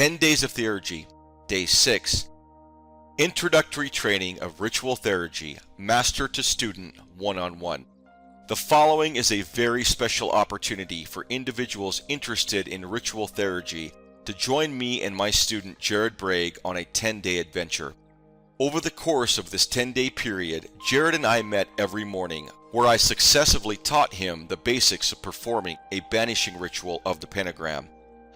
10 Days of Theurgy, Day 6. Introductory Training of Ritual Theurgy, Master to Student, One-on-One. The following is a very special opportunity for individuals interested in Ritual Theurgy to join me and my student Jared Bragg on a 10-day adventure. Over the course of this 10-day period, Jared and I met every morning, where I successively taught him the basics of performing a banishing ritual of the pentagram.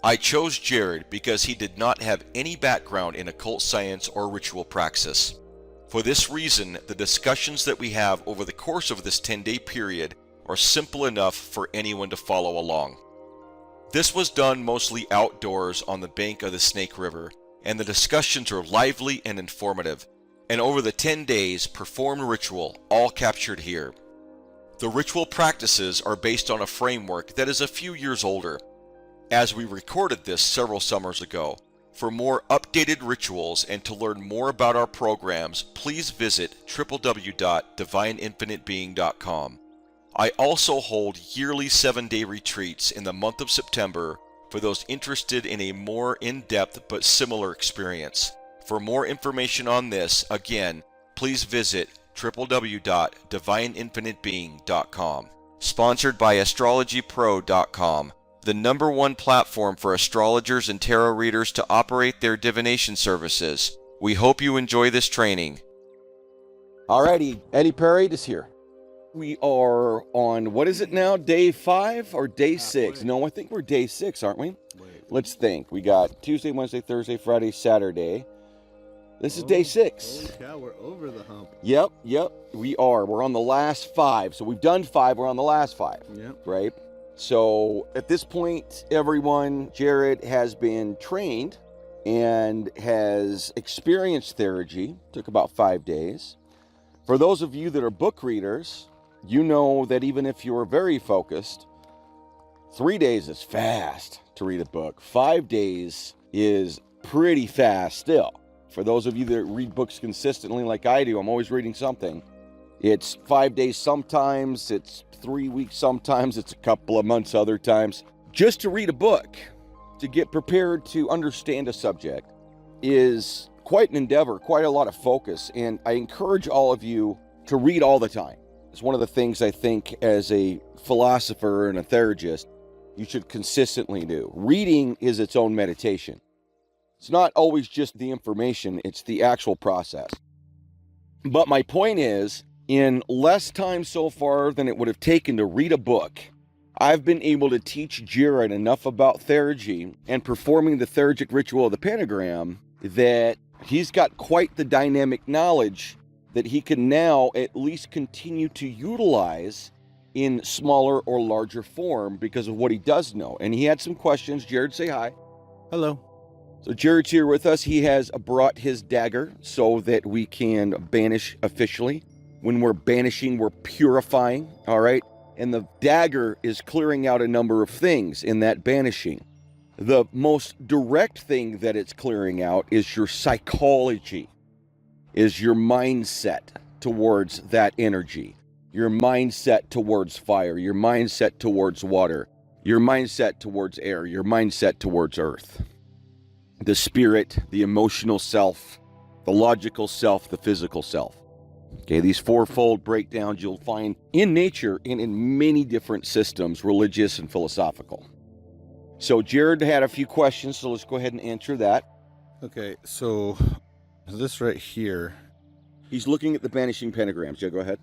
I chose Jared because he did not have any background in occult science or ritual praxis. For this reason, the discussions that we have over the course of this 10-day period are simple enough for anyone to follow along. This was done mostly outdoors on the bank of the Snake River, and the discussions are lively and informative, and over the 10 days performed ritual, all captured here. The ritual practices are based on a framework that is a few years older, as we recorded this several summers ago. For more updated rituals and to learn more about our programs, please visit www.divineinfinitebeing.com. I also hold yearly 7-day retreats in the month of September for those interested in a more in-depth but similar experience. For more information on this, again, please visit www.divineinfinitebeing.com. Sponsored by astrologypro.com, the #1 platform for astrologers and tarot readers to operate their divination services. We hope you enjoy this training. Alrighty, Eddie Perry is here. We are on, what is it now, day 5 or day 6? No, I think we're day 6, aren't we? Let's think. We got Tuesday, Wednesday, Thursday, Friday, Saturday. This is day 6. Holy cow, we're over the hump. Yep, we are. We're on the last 5. So we've done 5, we're on the last 5. Yep. Right? So at this point, everyone, Jared has been trained and has experienced Theurgy. Took about 5 days. For those of you that are book readers, you know that even if you're very focused, 3 days is fast to read a book. 5 days is pretty fast still. For those of you that read books consistently like I do, I'm always reading something. It's 5 days sometimes, it's 3 weeks sometimes, it's a couple of months other times. Just to read a book, to get prepared to understand a subject, is quite an endeavor, quite a lot of focus, and I encourage all of you to read all the time. It's one of the things I think as a philosopher and a theurgist, you should consistently do. Reading is its own meditation. It's not always just the information, it's the actual process. But my point is, in less time so far than it would have taken to read a book, I've been able to teach Jared enough about Theurgy and performing the Theurgic ritual of the pentagram that he's got quite the dynamic knowledge that he can now at least continue to utilize in smaller or larger form because of what he does know. And he had some questions. Jared, say hi. Hello. So Jared's here with us. He has brought his dagger so that we can banish officially. When we're banishing, we're purifying, all right? And the dagger is clearing out a number of things in that banishing. The most direct thing that it's clearing out is your psychology, is your mindset towards that energy, your mindset towards fire, your mindset towards water, your mindset towards air, your mindset towards earth. The spirit, the emotional self, the logical self, the physical self. Okay, these fourfold breakdowns you'll find in nature and in many different systems, religious and philosophical. So Jared had a few questions, so let's go ahead and answer that. Okay, so this right here, He's looking at the banishing pentagrams. Yeah, go ahead.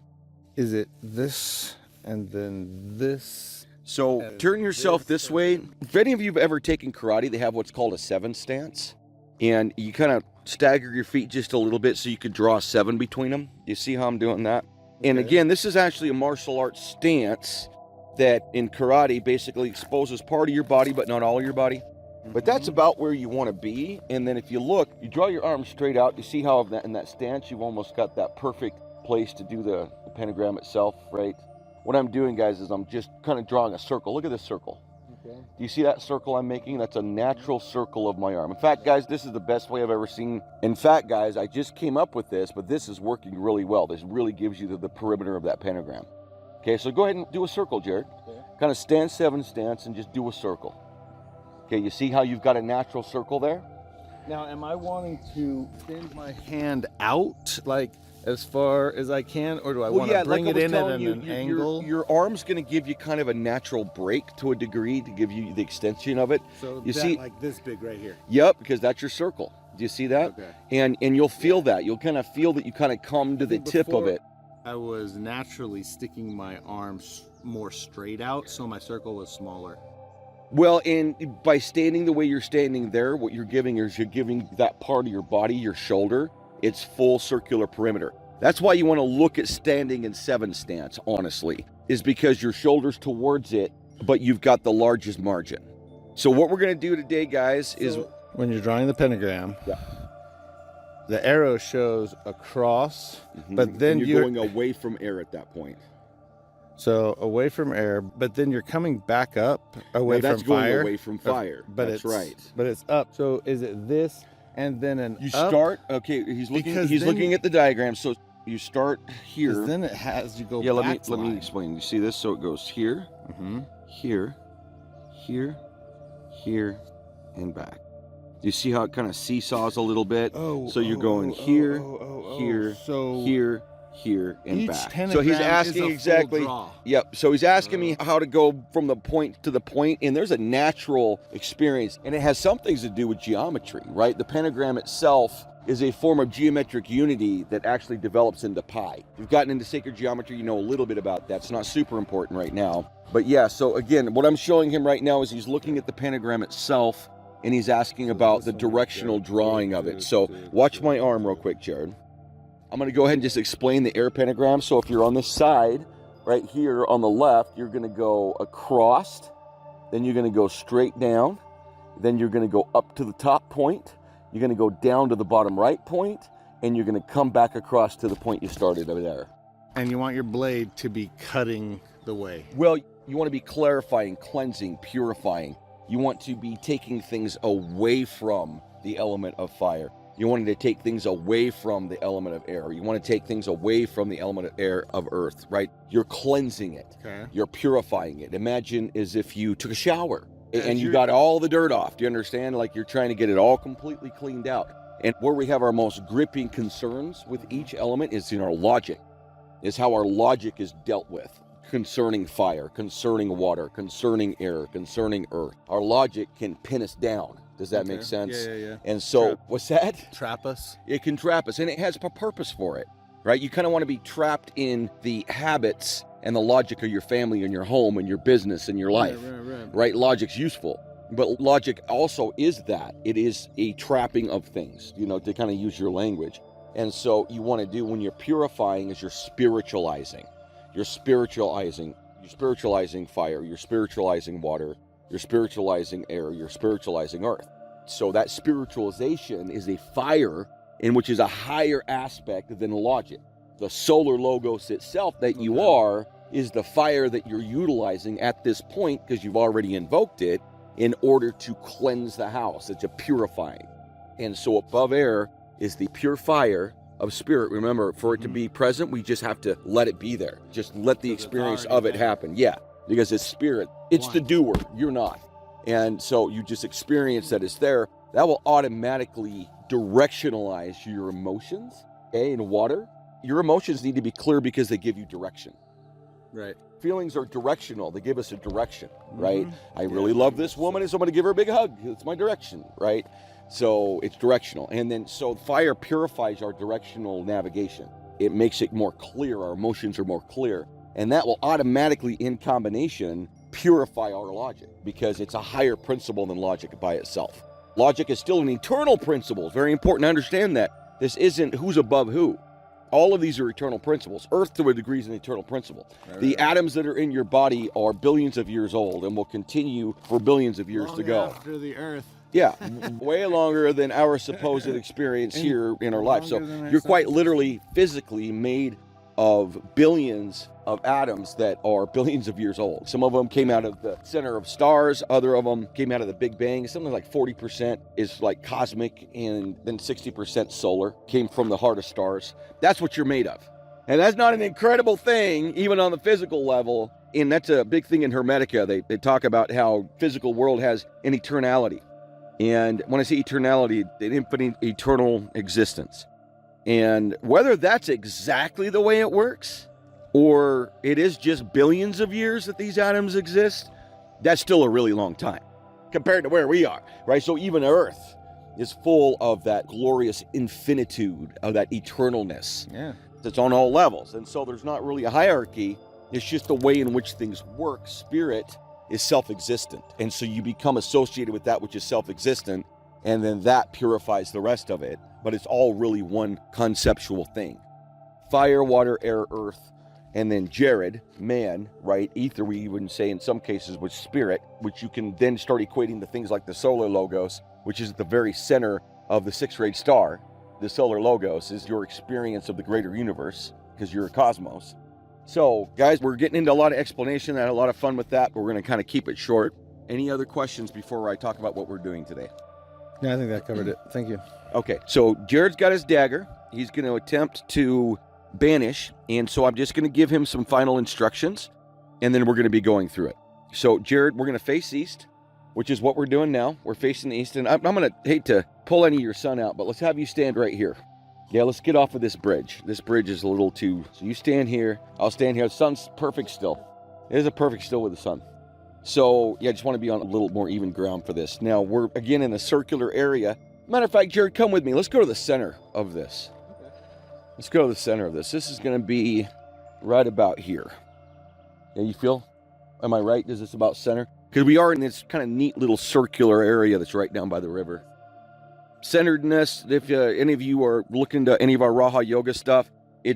is it this and then this? So turn yourself this way. If any of you have ever taken karate, they have what's called a 7 stance. And you kind of stagger your feet just a little bit so you could draw a 7 between them. You see how I'm doing that? And again, this is actually a martial arts stance that in karate basically exposes part of your body, but not all of your body. But that's about where you want to be. And then if you look, you draw your arms straight out. You see how in that stance, you've almost got that perfect place to do the pentagram itself, right? What I'm doing, guys, is I'm just kind of drawing a circle. Look at this circle. Okay. Do you see that circle I'm making? That's a natural circle of my arm. In fact, guys, this is the best way I've ever seen. In fact, guys, I just came up with this, but this is working really well. This really gives you the perimeter of that pentagram. Okay, so go ahead and do a circle, Jared. Okay. Kind of stand 7 stance and just do a circle. Okay, you see how you've got a natural circle there? Now, am I wanting to extend my hand out, like as far as I can, or do I want to bring it in at an angle? Your arm's going to give you kind of a natural break to a degree to give you the extension of it. So you see, like this big right here. Yep, because that's your circle. Do you see that? Okay. And you'll feel that. You'll kind of feel that you kind of come to the tip of it. I was naturally sticking my arms more straight out, so my circle was smaller. Well, and by standing the way you're standing there, what you're giving is you're giving that part of your body, your shoulder, its full circular perimeter. That's why you want to look at standing in 7 stance, honestly, is because your shoulder's towards it, but you've got the largest margin. So what we're going to do today, guys, is... When you're drawing the pentagram, yeah, the arrow shows a cross, but then you're going away from air at that point. So away from air, but then you're coming back up away from fire. That's going away from fire. That's right. But it's up. So is it this and then an you up? Start, okay, he's looking at the diagram. So you start here. Then it has you go yeah, back. let me explain. You see this? So it goes here, here, here, here, and back. You see how it kind of seesaws a little bit? So you're going here, here, here, and back. So he's asking exactly. Yep. So he's asking me how to go from the point to the point, and there's a natural experience, and it has some things to do with geometry, right? The pentagram itself is a form of geometric unity that actually develops into pi. If you've gotten into sacred geometry, you know a little bit about that. It's not super important right now. But yeah, so again, what I'm showing him right now is he's looking at the pentagram itself, and he's asking about the directional drawing of it. So watch my arm real quick, Jared. I'm going to go ahead and just explain the air pentagram. So if you're on this side, right here on the left, you're going to go across, then you're going to go straight down, then you're going to go up to the top point, you're going to go down to the bottom right point, and you're going to come back across to the point you started over there. And you want your blade to be cutting the way. Well, you want to be clarifying, cleansing, purifying. You want to be taking things away from the element of fire. You wanted to take things away from the element of air. You want to take things away from the element of air of earth, right? You're cleansing it. Okay. You're purifying it. Imagine as if you took a shower and you got all the dirt off. Do you understand? Like you're trying to get it all completely cleaned out. And where we have our most gripping concerns with each element is in our logic, is how our logic is dealt with. Concerning fire, concerning water, concerning air, concerning earth. Our logic can pin us down. Does that make sense? Yeah. And so, what's that? Trap us. It can trap us, and it has a purpose for it, right? You kind of want to be trapped in the habits and the logic of your family and your home and your business and your life, right? Logic's useful, but logic also is that. It is a trapping of things, you know, to kind of use your language. And so you want to do, when you're purifying, is you're spiritualizing. You're spiritualizing fire, you're spiritualizing water, you're spiritualizing air, you're spiritualizing earth. So that spiritualization is a fire in which is a higher aspect than logic. The solar logos itself that you are is the fire that you're utilizing at this point because you've already invoked it in order to cleanse the house. It's a purifying. And so above air is the pure fire of spirit. Remember, for it to be present, we just have to let it be there. Just let the experience of it happen. Yeah, because it's spirit. It's the doer. You're not. And so you just experience that it's there. That will automatically directionalize your emotions. Okay, in water, your emotions need to be clear because they give you direction. Right. Feelings are directional. They give us a direction, right? I really love this woman, and so I'm going to give her a big hug. It's my direction, right? So it's directional. And then, so fire purifies our directional navigation. It makes it more clear. Our emotions are more clear. And that will automatically, in combination, purify our logic because it's a higher principle than logic by itself. Logic is still an eternal principle. It's very important to understand that. This isn't who's above who. All of these are eternal principles. Earth, to a degree, is an eternal principle. The atoms that are in your body are billions of years old and will continue for billions of years to go. After the Earth. Yeah, way longer than our supposed experience here in our life. So you're quite literally physically made of billions of atoms that are billions of years old. Some of them came out of the center of stars. Other of them came out of the Big Bang. Something like 40% is like cosmic, and then 60% solar, came from the heart of stars. That's what you're made of. And that's not an incredible thing, even on the physical level. And that's a big thing in Hermetica. They talk about how physical world has an eternality. And when I say eternality, an infinite, eternal existence. And whether that's exactly the way it works, or it is just billions of years that these atoms exist, that's still a really long time compared to where we are, right? So even Earth is full of that glorious infinitude, of that eternalness. Yeah. That's on all levels. And so there's not really a hierarchy. It's just the way in which things work. Spirit is self-existent. And so you become associated with that which is self-existent, and then that purifies the rest of it. But it's all really one conceptual thing. Fire, water, air, earth, and then Jared, man, right? Ether, we even say in some cases, was spirit, which you can then start equating to things like the solar logos, which is at the very center of the six-rayed star. The solar logos is your experience of the greater universe, because you're a cosmos. So, guys, we're getting into a lot of explanation. I had a lot of fun with that, but we're going to kind of keep it short. Any other questions before I talk about what we're doing today? Yeah, I think that covered it. Thank you. Okay, so Jared's got his dagger. He's going to attempt to banish, and so I'm just going to give him some final instructions, and then we're going to be going through it. So, Jared, we're going to face east, which is what we're doing now. We're facing east, and I'm going to hate to pull any of your sun out, but let's have you stand right here. Yeah, let's get off of this bridge. This bridge is a little too... So you stand here, I'll stand here. The sun's perfect still. It is a perfect still with the sun. So, yeah, I just want to be on a little more even ground for this. Now, we're, again, in a circular area. Matter of fact, Jared, come with me. Let's go to the center of this. Okay. Let's go to the center of this. This is going to be right about here. Yeah, you feel? Am I right? Is this about center? Because we are in this kind of neat little circular area that's right down by the river. Centeredness, if any of you are looking to any of our Raha Yoga stuff,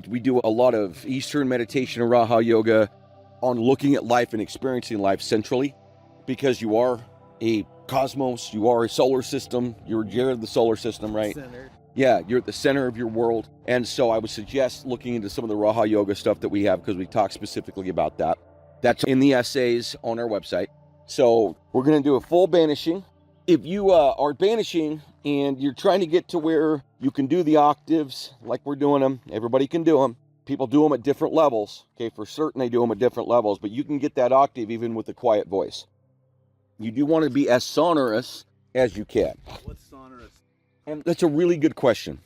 we do a lot of Eastern meditation and Raha Yoga on looking at life and experiencing life centrally, because you are a cosmos, you are a solar system, you're the solar system, right? Centered. Yeah, you're at the center of your world. And so I would suggest looking into some of the Raha Yoga stuff that we have, because we talk specifically about that. That's in the essays on our website. So we're going to do a full banishing. If you are banishing and you're trying to get to where you can do the octaves like we're doing them, everybody can do them. People do them at different levels. Okay, for certain they do them at different levels, but you can get that octave even with a quiet voice. You do want to be as sonorous as you can. What's sonorous? And that's a really good question.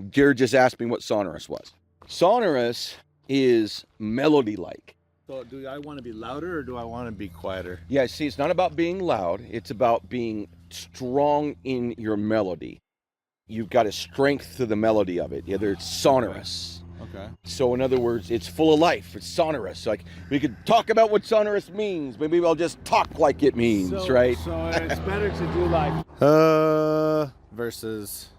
Jared just asked me what sonorous was. Sonorous is melody-like. So do I want to be louder or do I want to be quieter? Yeah, see, it's not about being loud. It's about being strong in your melody. You've got a strength to the melody of it. Yeah, it's sonorous. Okay. So in other words, it's full of life. It's sonorous. Like, we could talk about what sonorous means. Maybe I'll just talk like it means, right? So it's better to do like versus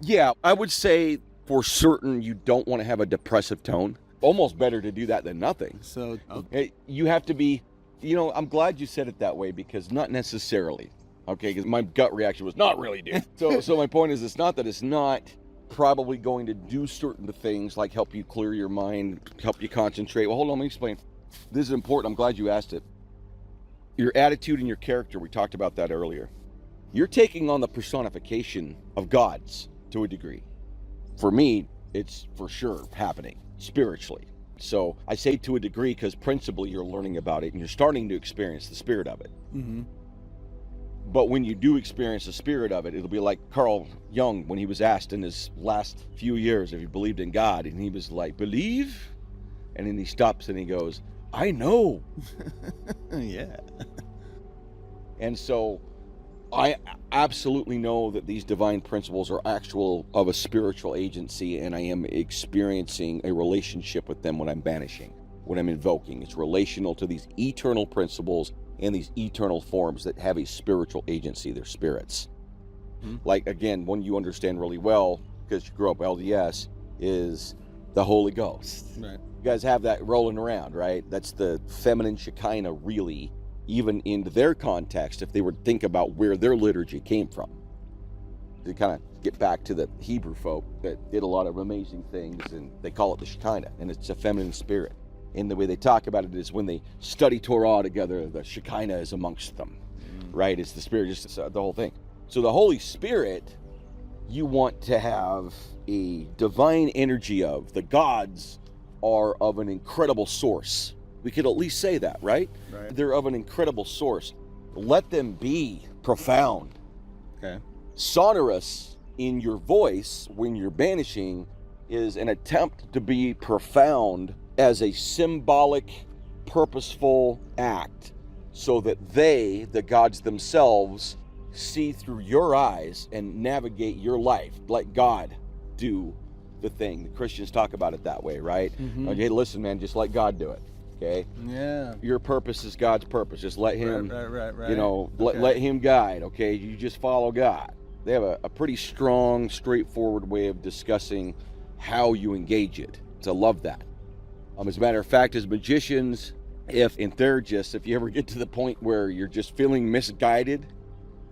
Yeah, I would say for certain you don't want to have a depressive tone. Almost better to do that than nothing. So you have to be, I'm glad you said it that way, because not necessarily. Okay, because my gut reaction was not really, dude. So my point is, it's not that it's not probably going to do certain things like help you clear your mind, help you concentrate. Well, hold on, let me explain. This is important. I'm glad you asked it. Your attitude and your character, we talked about that earlier. You're taking on the personification of gods to a degree. For me, it's for sure happening spiritually. So I say to a degree because principally you're learning about it and you're starting to experience the spirit of it. Mm-hmm. But when you do experience the spirit of it, it'll be like Carl Jung when he was asked in his last few years if he believed in God, and he was like, believe? And then he stops and he goes, I know. Yeah. And so I absolutely know that these divine principles are actual of a spiritual agency, and I am experiencing a relationship with them when I'm banishing, when I'm invoking. It's relational to these eternal principles and these eternal forms that have a spiritual agency. They're spirits. Mm-hmm. Like, again, one you understand really well because you grew up LDS is the Holy Ghost. Right. You guys have that rolling around, right? That's the feminine Shekinah, really. Even in their context, if they were to think about where their liturgy came from. To kind of get back to the Hebrew folk that did a lot of amazing things, and they call it the Shekinah, and it's a feminine spirit. And the way they talk about it is when they study Torah together, the Shekinah is amongst them, right? It's the spirit, just the whole thing. So the Holy Spirit, you want to have a divine energy of. The gods are of an incredible source. We could at least say that, right? They're of an incredible source. Let them be profound. Okay. Sonorous in your voice when you're banishing is an attempt to be profound as a symbolic, purposeful act so that they, the gods themselves, see through your eyes and navigate your life. Let God do the thing. The Christians talk about it that way, right? Mm-hmm. Hey, listen, man, just let God do it. Okay? Yeah. Your purpose is God's purpose. Just let him, Right. you know, Okay. let him guide, okay? You just follow God. They have a pretty strong, straightforward way of discussing how you engage it. So I love that. As a matter of fact, as magicians, if you ever get to the point where you're just feeling misguided,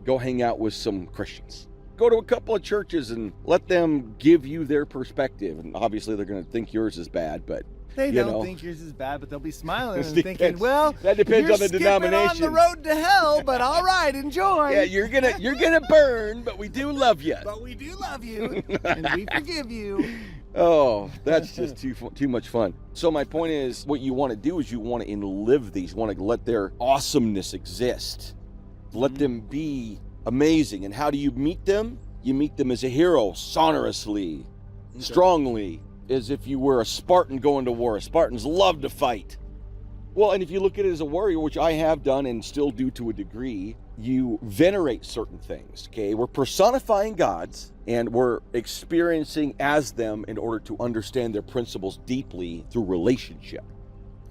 go hang out with some Christians. Go to a couple of churches and let them give you their perspective. And obviously they're going to think yours is bad, but They don't think yours is bad, but they'll be smiling and Depends. thinking, well, that depends you're on the skipping denomination. on the road to hell, but all right, enjoy. Yeah, you're gonna burn, but we do love you. But we do love you, and we forgive you. Oh, that's just too much fun. So my point is, what you want to do is you want to live these. You want to let their awesomeness exist. Let them be amazing. And how do you meet them? You meet them as a hero, sonorously, strongly, as if you were a Spartan going to war. Spartans love to fight. Well, and if you look at it as a warrior, which I have done and still do to a degree, you venerate certain things, okay? We're personifying gods, and we're experiencing as them in order to understand their principles deeply through relationship.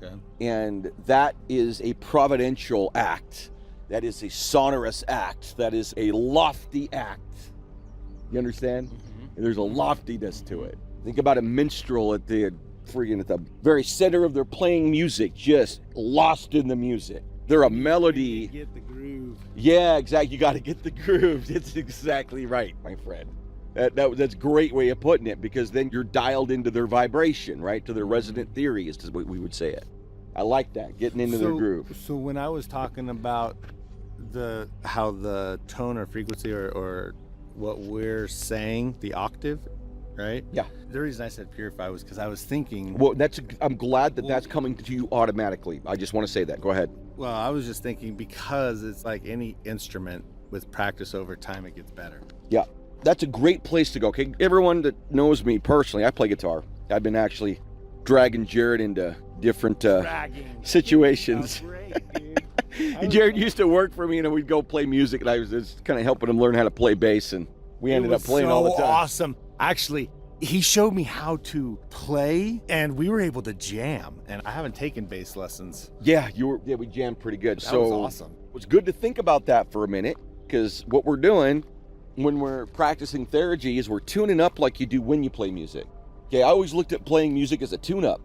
Okay. And that is a providential act. That is a sonorous act. That is a lofty act. You understand? Mm-hmm. There's a loftiness to it. Think about a minstrel at the very center of their playing music, just lost in the music. They're a melody. Get the groove. Yeah, exactly. You got to get the groove. It's exactly right, my friend. That's a great way of putting it, because then you're dialed into their vibration, right? To their resonant theory is what we would say it. I like that, getting into their groove. So when I was talking about how the tone or frequency or what we're saying, the octave, right? Yeah. The reason I said purify was because I was thinking. Well, I'm glad that's coming to you automatically. I just want to say that. Go ahead. Well, I was just thinking, because it's like any instrument, with practice over time, it gets better. Yeah, that's a great place to go. Okay, everyone that knows me personally, I play guitar. I've been actually dragging Jared into different situations. Oh, great, dude. Jared used to work for me, and we'd go play music, and I was just kind of helping him learn how to play bass, and we ended up playing all the time. Awesome. Actually, he showed me how to play, and we were able to jam. And I haven't taken bass lessons. Yeah, we jammed pretty good. That was awesome. It's good to think about that for a minute, because what we're doing when we're practicing Theurgy is we're tuning up like you do when you play music. Okay, I always looked at playing music as a tune-up,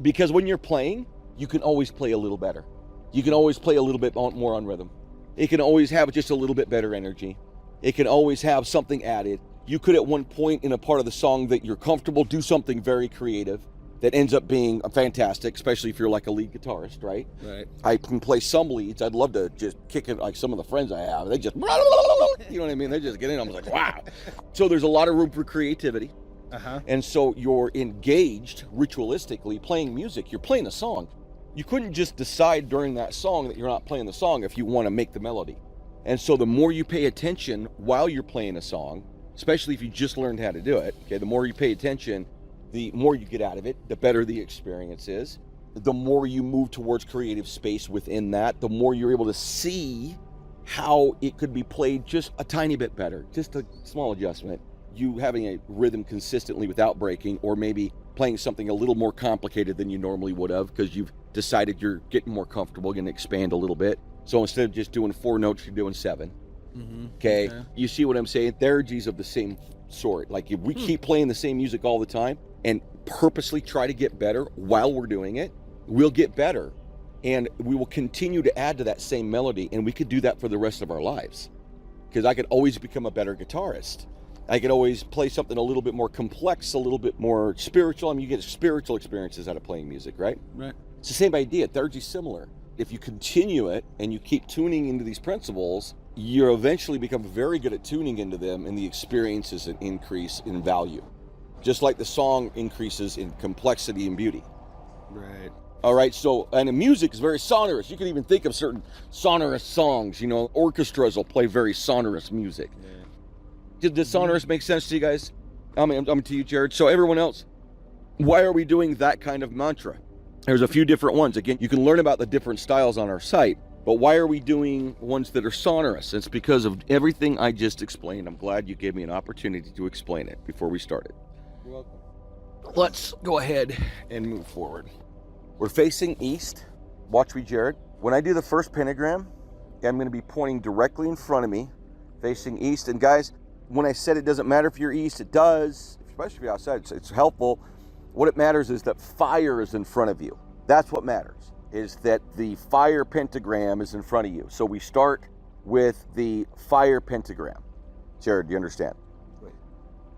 because when you're playing, you can always play a little better. You can always play a little bit more on rhythm. It can always have just a little bit better energy. It can always have something added. You could at one point in a part of the song that you're comfortable do something very creative that ends up being fantastic, especially if you're like a lead guitarist, right? Right. I can play some leads. I'd love to just kick it like some of the friends I have. They just, you know what I mean? They just get in. I'm like, wow. So there's a lot of room for creativity. Uh-huh. And so you're engaged ritualistically playing music. You're playing a song. You couldn't just decide during that song that you're not playing the song if you want to make the melody. And so the more you pay attention while you're playing a song, especially if you just learned how to do it, okay, the more you pay attention, the more you get out of it, the better the experience is. The more you move towards creative space within that, the more you're able to see how it could be played just a tiny bit better, just a small adjustment. You having a rhythm consistently without breaking, or maybe playing something a little more complicated than you normally would have because you've decided you're getting more comfortable, going to expand a little bit. So instead of just doing 4 notes, you're doing 7. Mm-hmm. Okay? You see what I'm saying? Theurgy's of the same sort. Like if we keep playing the same music all the time and purposely try to get better while we're doing it, we'll get better. And we will continue to add to that same melody, and we could do that for the rest of our lives. Because I could always become a better guitarist. I could always play something a little bit more complex, a little bit more spiritual. I mean, you get spiritual experiences out of playing music, right? Right. It's the same idea. Theurgy's similar. If you continue it and you keep tuning into these principles, you eventually become very good at tuning into them, and the experiences an increase in value. Just like the song increases in complexity and beauty. Right. All right, so, and the music is very sonorous. You can even think of certain sonorous songs, you know, orchestras will play very sonorous music. Yeah. Did the sonorous make sense to you guys? I'm to you, Jared. So everyone else, why are we doing that kind of mantra? There's a few different ones. Again, you can learn about the different styles on our site, but why are we doing ones that are sonorous? It's because of everything I just explained. I'm glad you gave me an opportunity to explain it before we started. You're welcome. Let's go ahead and move forward. We're facing east. Watch me, Jared. When I do the first pentagram, I'm going to be pointing directly in front of me, facing east. And guys, when I said it doesn't matter if you're east, it does, especially if you're outside. It's helpful. What it matters is that fire is in front of you. That's what matters, is that the fire pentagram is in front of you. So we start with the fire pentagram. Jared, do you understand? Wait.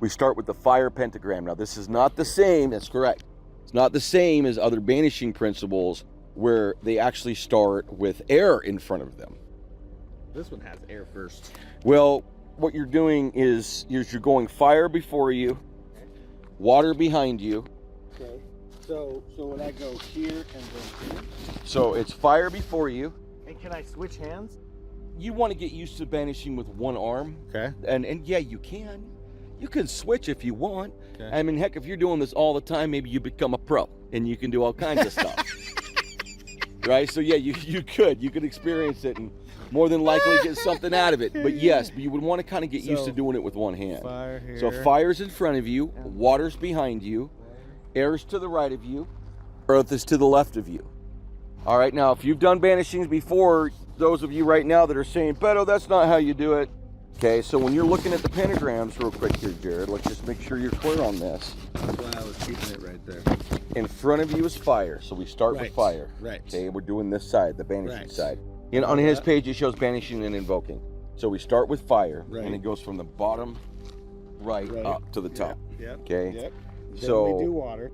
We start with the fire pentagram. Now, this is not the same. That's correct. It's not the same as other banishing principles where they actually start with air in front of them. This one has air first. Well, what you're doing is you're going fire before you, water behind you. Okay. So when I go here and then here. So it's fire before you. And can I switch hands? You want to get used to banishing with one arm. Okay. And yeah, you can. You can switch if you want. Okay. I mean, heck, if you're doing this all the time, maybe you become a pro and you can do all kinds of stuff. Right? So yeah, you could experience it and more than likely get something out of it. But yes, but you would want to kind of get used to doing it with one hand. Fire here. So fire's in front of you, water's behind you, air's to the right of you, earth is to the left of you. All right, now if you've done banishings before, those of you right now that are saying, Beto, that's not how you do it. Okay, so when you're looking at the pentagrams real quick here, Jared, let's just make sure you're clear on this. That's why I was keeping it right there. In front of you is fire, so we start with fire. Right. Okay, we're doing this side, the banishing Right. side. And on his page, it shows banishing and invoking. So we start with fire, Right. and it goes from the bottom right up to the top. Yep. Okay? Yep. So Then we do water.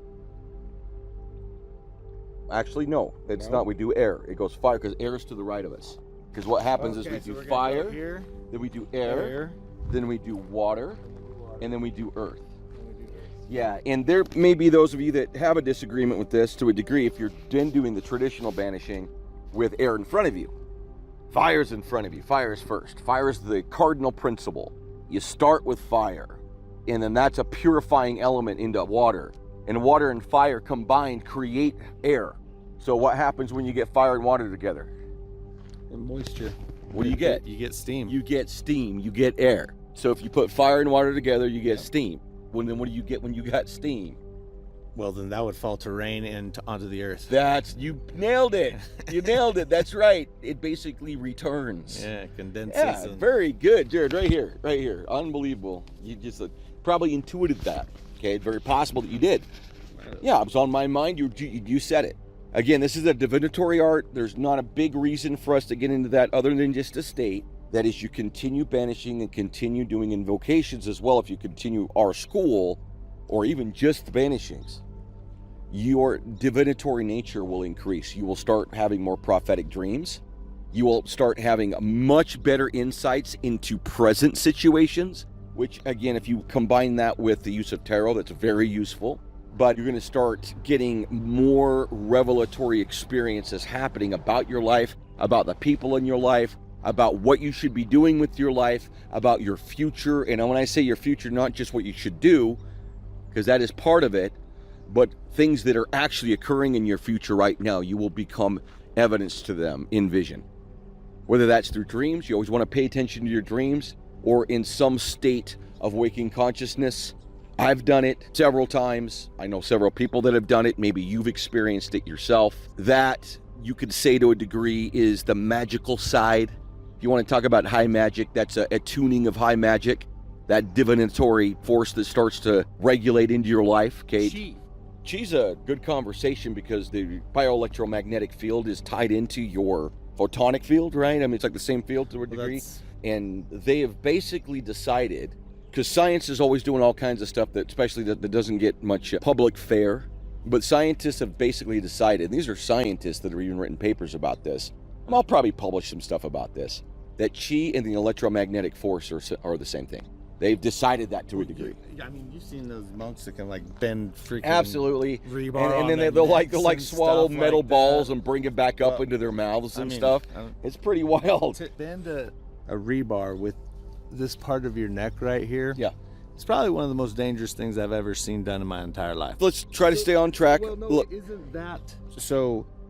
actually, no, it's No? not. We do air. It goes fire because air is to the right of us. Because what happens is we do we're gonna fire, go here, then we do air, then we do water, and then we do earth. then we do earth. Yeah, and there may be those of you that have a disagreement with this to a degree if you're then doing the traditional banishing with air in front of you. Fire's in front of you. Fire is first. Fire is the cardinal principle. You start with fire, and then that's a purifying element into water. And water and fire combined create air. So what happens when you get fire and water together? And moisture. What do you get? You get steam. You get steam, you get air. So if you put fire and water together, you get steam. Well, then what do you get when you got steam? Well, then that would fall to rain and onto the earth. You nailed it. You nailed it. That's right. It basically returns. Yeah, condenses. Yeah, and very good, Jared. Right here. Unbelievable. You just probably intuited that. Okay, very possible that you did. Yeah, it was on my mind. You said it. Again, this is a divinatory art. There's not a big reason for us to get into that other than just to state that as you continue banishing and continue doing invocations as well, if you continue our school or even just the banishings, your divinatory nature will increase. You will start having more prophetic dreams. You will start having much better insights into present situations, which again, if you combine that with the use of tarot, that's very useful. But you're going to start getting more revelatory experiences happening about your life, about the people in your life, about what you should be doing with your life, about your future. And when I say your future, not just what you should do, because that is part of it, but things that are actually occurring in your future right now. You will become evidence to them in vision. Whether that's through dreams, you always want to pay attention to your dreams, or in some state of waking consciousness. I've done it several times. I know several people that have done it. Maybe you've experienced it yourself. That, you could say to a degree, is the magical side. If you want to talk about high magic, that's a tuning of high magic. That divinatory force that starts to regulate into your life, Kate. Chi's a good conversation because the bioelectromagnetic field is tied into your photonic field, right? I mean, it's like the same field to a degree. And they have basically decided, because science is always doing all kinds of stuff that, especially that doesn't get much public fare, but scientists have basically decided, and these are scientists that have even written papers about this, and I'll probably publish some stuff about this, that chi and the electromagnetic force are the same thing. They've decided that to a degree. I mean, you've seen those monks that can like bend freaking Absolutely. rebar, And then they'll like swallow metal balls and bring it back up into their mouths and stuff. It's pretty wild. To bend a rebar with this part of your neck right here. Yeah. It's probably one of the most dangerous things I've ever seen done in my entire life. Let's try to stay on track. Well, no, Look,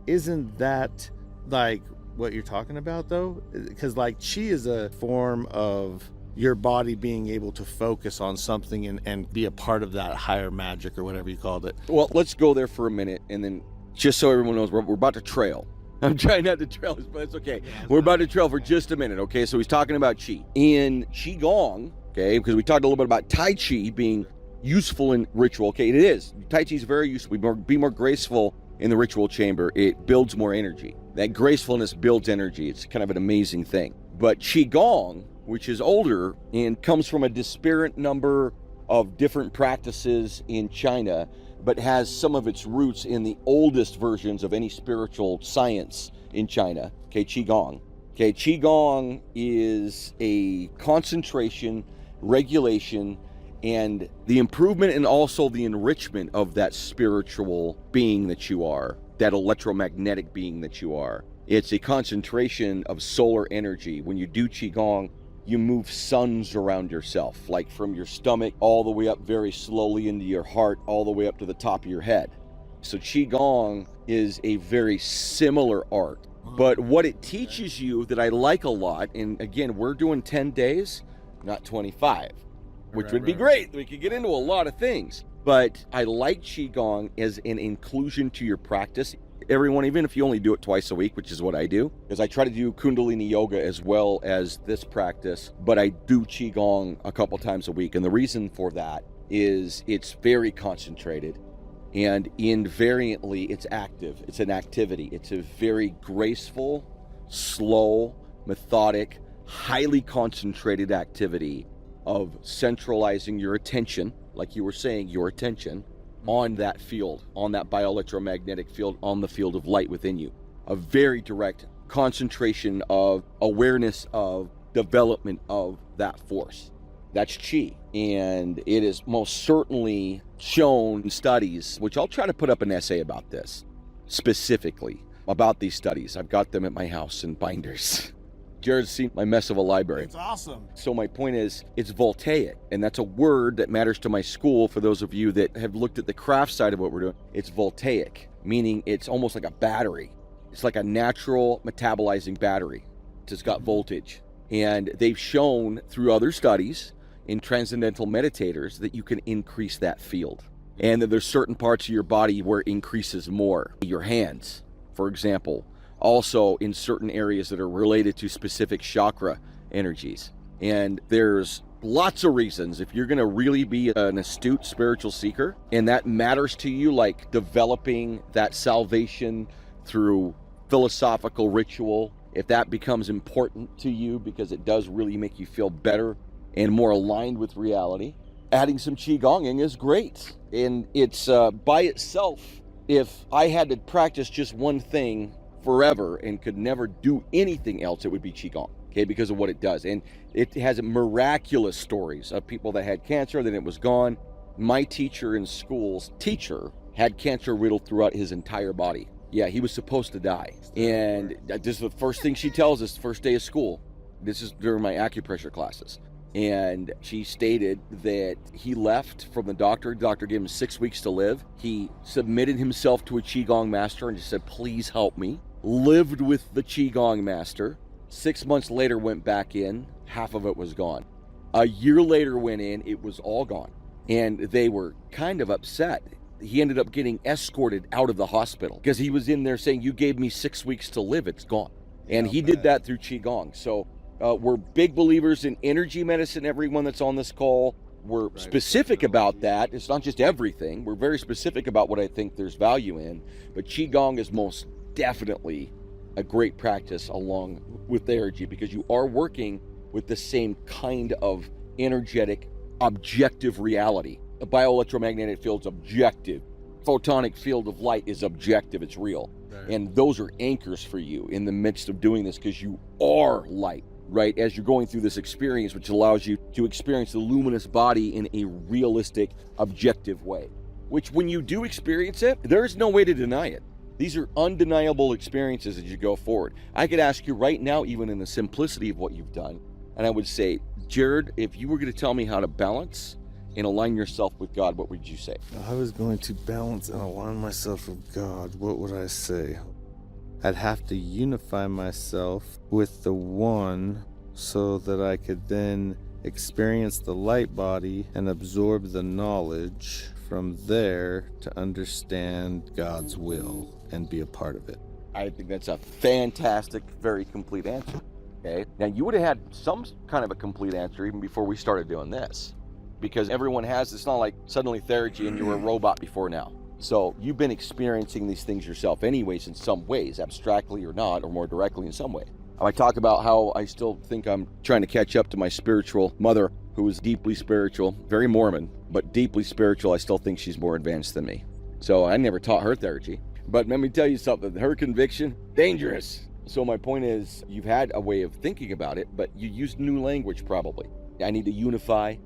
isn't that like what you're talking about though? Because like chi is a form of your body being able to focus on something and be a part of that higher magic or whatever you called it. well, let's go there for a minute, and then just so everyone knows, we're about to trail. I'm trying not to trail, but it's okay. We're about to trail for just a minute, okay? So he's talking about chi. In Qigong, okay, because we talked a little bit about Tai Chi being useful in ritual. Okay, it is. Tai Chi is very useful. Be more graceful in the ritual chamber. It builds more energy. That gracefulness builds energy. It's kind of an amazing thing. But Qigong, which is older and comes from a disparate number of different practices in China, but has some of its roots in the oldest versions of any spiritual science in China. Okay, Qigong. Okay, Qigong is a concentration, regulation, and the improvement and also the enrichment of that spiritual being that you are, that electromagnetic being that you are. It's a concentration of solar energy. When you do Qigong, you move suns around yourself, like from your stomach all the way up very slowly into your heart, all the way up to the top of your head. So Qigong is a very similar art. But what it teaches you that I like a lot, and again, we're doing 10 days, not 25, which would be great. We could get into a lot of things. But I like Qigong as an inclusion to your practice. Everyone, even if you only do it twice a week, which is what I do, is I try to do Kundalini yoga as well as this practice, but I do Qigong a couple times a week. And the reason for that is it's very concentrated, and invariantly it's active. It's an activity. It's a very graceful, slow, methodic, highly concentrated activity of centralizing your attention, like you were saying, your attention, on that field, on that bioelectromagnetic field, on the field of light within you. A very direct concentration of awareness of development of that force. That's chi. And it is most certainly shown in studies, which I'll try to put up an essay about this, specifically about these studies. I've got them at my house in binders. Jared's seen my mess of a library. It's awesome. So my point is, it's voltaic, and that's a word that matters to my school. For those of you that have looked at the craft side of what we're doing, it's voltaic, meaning it's almost like a battery. It's like a natural metabolizing battery. It's got voltage. And they've shown through other studies in transcendental meditators that you can increase that field. And that there's certain parts of your body where it increases more. Your hands, for example, also in certain areas that are related to specific chakra energies. And there's lots of reasons, if you're going to really be an astute spiritual seeker, and that matters to you, like developing that salvation through philosophical ritual, if that becomes important to you because it does really make you feel better and more aligned with reality, adding some Qigonging is great. And it's by itself, if I had to practice just one thing forever and could never do anything else, it would be Qigong, okay, because of what it does. And it has miraculous stories of people that had cancer, then it was gone. My teacher in school's teacher had cancer riddled throughout his entire body. Yeah, he was supposed to die. And this is the first thing she tells us, first day of school. This is during my acupressure classes. And she stated that he left from the doctor. The doctor gave him 6 weeks to live. He submitted himself to a Qigong master and just said, please help me. Lived with the Qigong master. 6 months later, went back in. Half of it was gone. A year later went in, it was all gone. And they were kind of upset. He ended up getting escorted out of the hospital because he was in there saying, you gave me 6 weeks to live, it's gone. And he did that through Qigong. So we're big believers in energy medicine, everyone that's on this call. We're specific about that. It's not just everything. We're very specific about what I think there's value in. But Qigong is most definitely a great practice along with Theurgy, because you are working with the same kind of energetic, objective reality. A bioelectromagnetic field's objective. Photonic field of light is objective, it's real. Right. And those are anchors for you in the midst of doing this, because you are light. right, as you're going through this experience, which allows you to experience the luminous body in a realistic, objective way. Which, when you do experience it, there is no way to deny it. These are undeniable experiences as you go forward. I could ask you right now, even in the simplicity of what you've done, and I would say, Jared, if you were going to tell me how to balance and align yourself with God, what would you say? I was going to balance and align myself with God. What would I say? I'd have to unify myself with the one so that I could then experience the light body and absorb the knowledge from there to understand God's will and be a part of it. I think that's a fantastic, very complete answer. Okay. Now, you would have had some kind of a complete answer even before we started doing this, because everyone has. It's not like suddenly Theurgy and you were a robot before now. So you've been experiencing these things yourself anyways, in some ways, abstractly or not, or more directly in some way. I talk about how I still think I'm trying to catch up to my spiritual mother, who is deeply spiritual, very Mormon, but deeply spiritual. I still think she's more advanced than me. So I never taught her Theurgy. But let me tell you something, her conviction, dangerous. So my point is, you've had a way of thinking about it, but you used new language probably. I need to unify.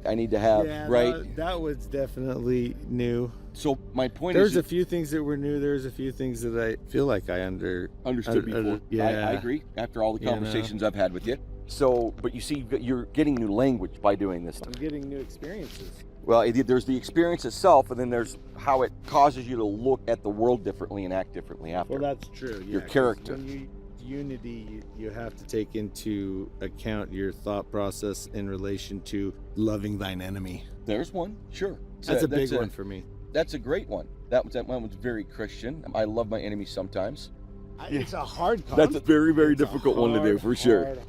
I need to have, right? That was definitely new. So my point There's is... a few things that were new. There's a few things that I feel like I understood before. Yeah. I agree, after all the conversations I've had with you. So, but you see, you're getting new language by doing this. I'm getting new experiences. Well, there's the experience itself, and then there's how it causes you to look at the world differently and act differently after. Well, that's true. Your character. When unity, you have to take into account your thought process in relation to loving thine enemy. There's one, sure. That's a big one for me. That's a great one. That one was very Christian. I love my enemy sometimes. It's a hard concept. That's a very, very difficult one to do, for sure. Hard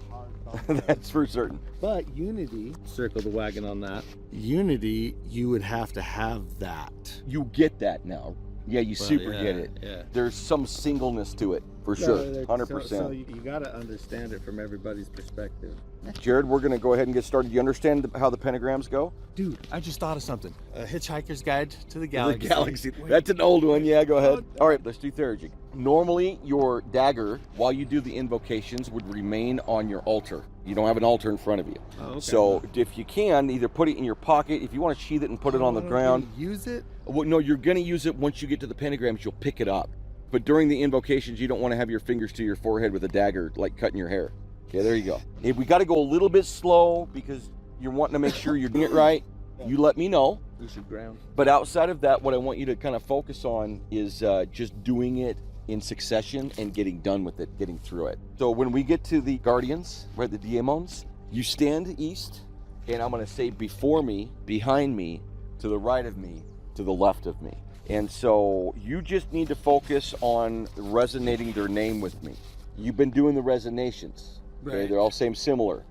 That's for certain. But unity, circle the wagon on that. Unity, you would have to have that. You get that now. Yeah, you super get it. Yeah. There's some singleness to it, for sure, 100%. So you got to understand it from everybody's perspective. Jared, we're going to go ahead and get started. You understand how the pentagrams go? Dude, I just thought of something. A Hitchhiker's Guide to the Galaxy. The Galaxy. That's an old one. Yeah, go ahead. All right, let's do Theurgy. Normally, your dagger, while you do the invocations, would remain on your altar. You don't have an altar in front of you. Oh, okay. So if you can, either put it in your pocket. If you want to sheath it and put it on the ground. Use it? Well, no, you're going to use it once you get to the pentagrams. You'll pick it up. But during the invocations, you don't want to have your fingers to your forehead with a dagger, like cutting your hair. Okay, there you go. If we got to go a little bit slow because you're wanting to make sure you're doing it right, you let me know. You should ground. But outside of that, what I want you to kind of focus on is just doing it in succession and getting done with it, getting through it. So when we get to the guardians, right, the daemons, you stand east, and I'm going to say before me, behind me, to the right of me, to the left of me. And so you just need to focus on resonating their name with me. You've been doing the resonations. Okay? Right. They're all similar.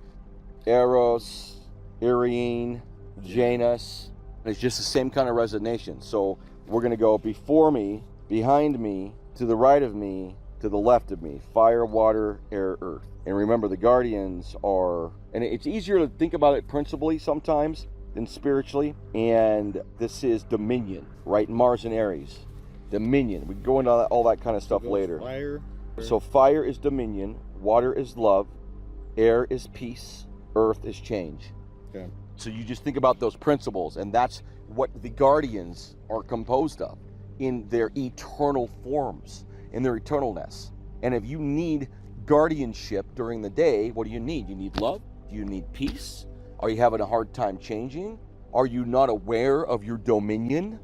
Eros, Irene, Janus. It's just the same kind of resonation. So we're going to go before me, behind me, to the right of me, to the left of me. Fire, water, air, earth. And remember, the guardians are, and it's easier to think about it principally sometimes than spiritually. And this is dominion, right? Mars and Aries. Dominion. We can go into all that kind of stuff later. Fire. So fire is dominion, water is love, air is peace, earth is change. Okay. So you just think about those principles, and that's what the guardians are composed of in their eternal forms, in their eternalness. And if you need guardianship during the day, what do you need? You need love? Do you need peace? Are you having a hard time changing? Are you not aware of your dominion?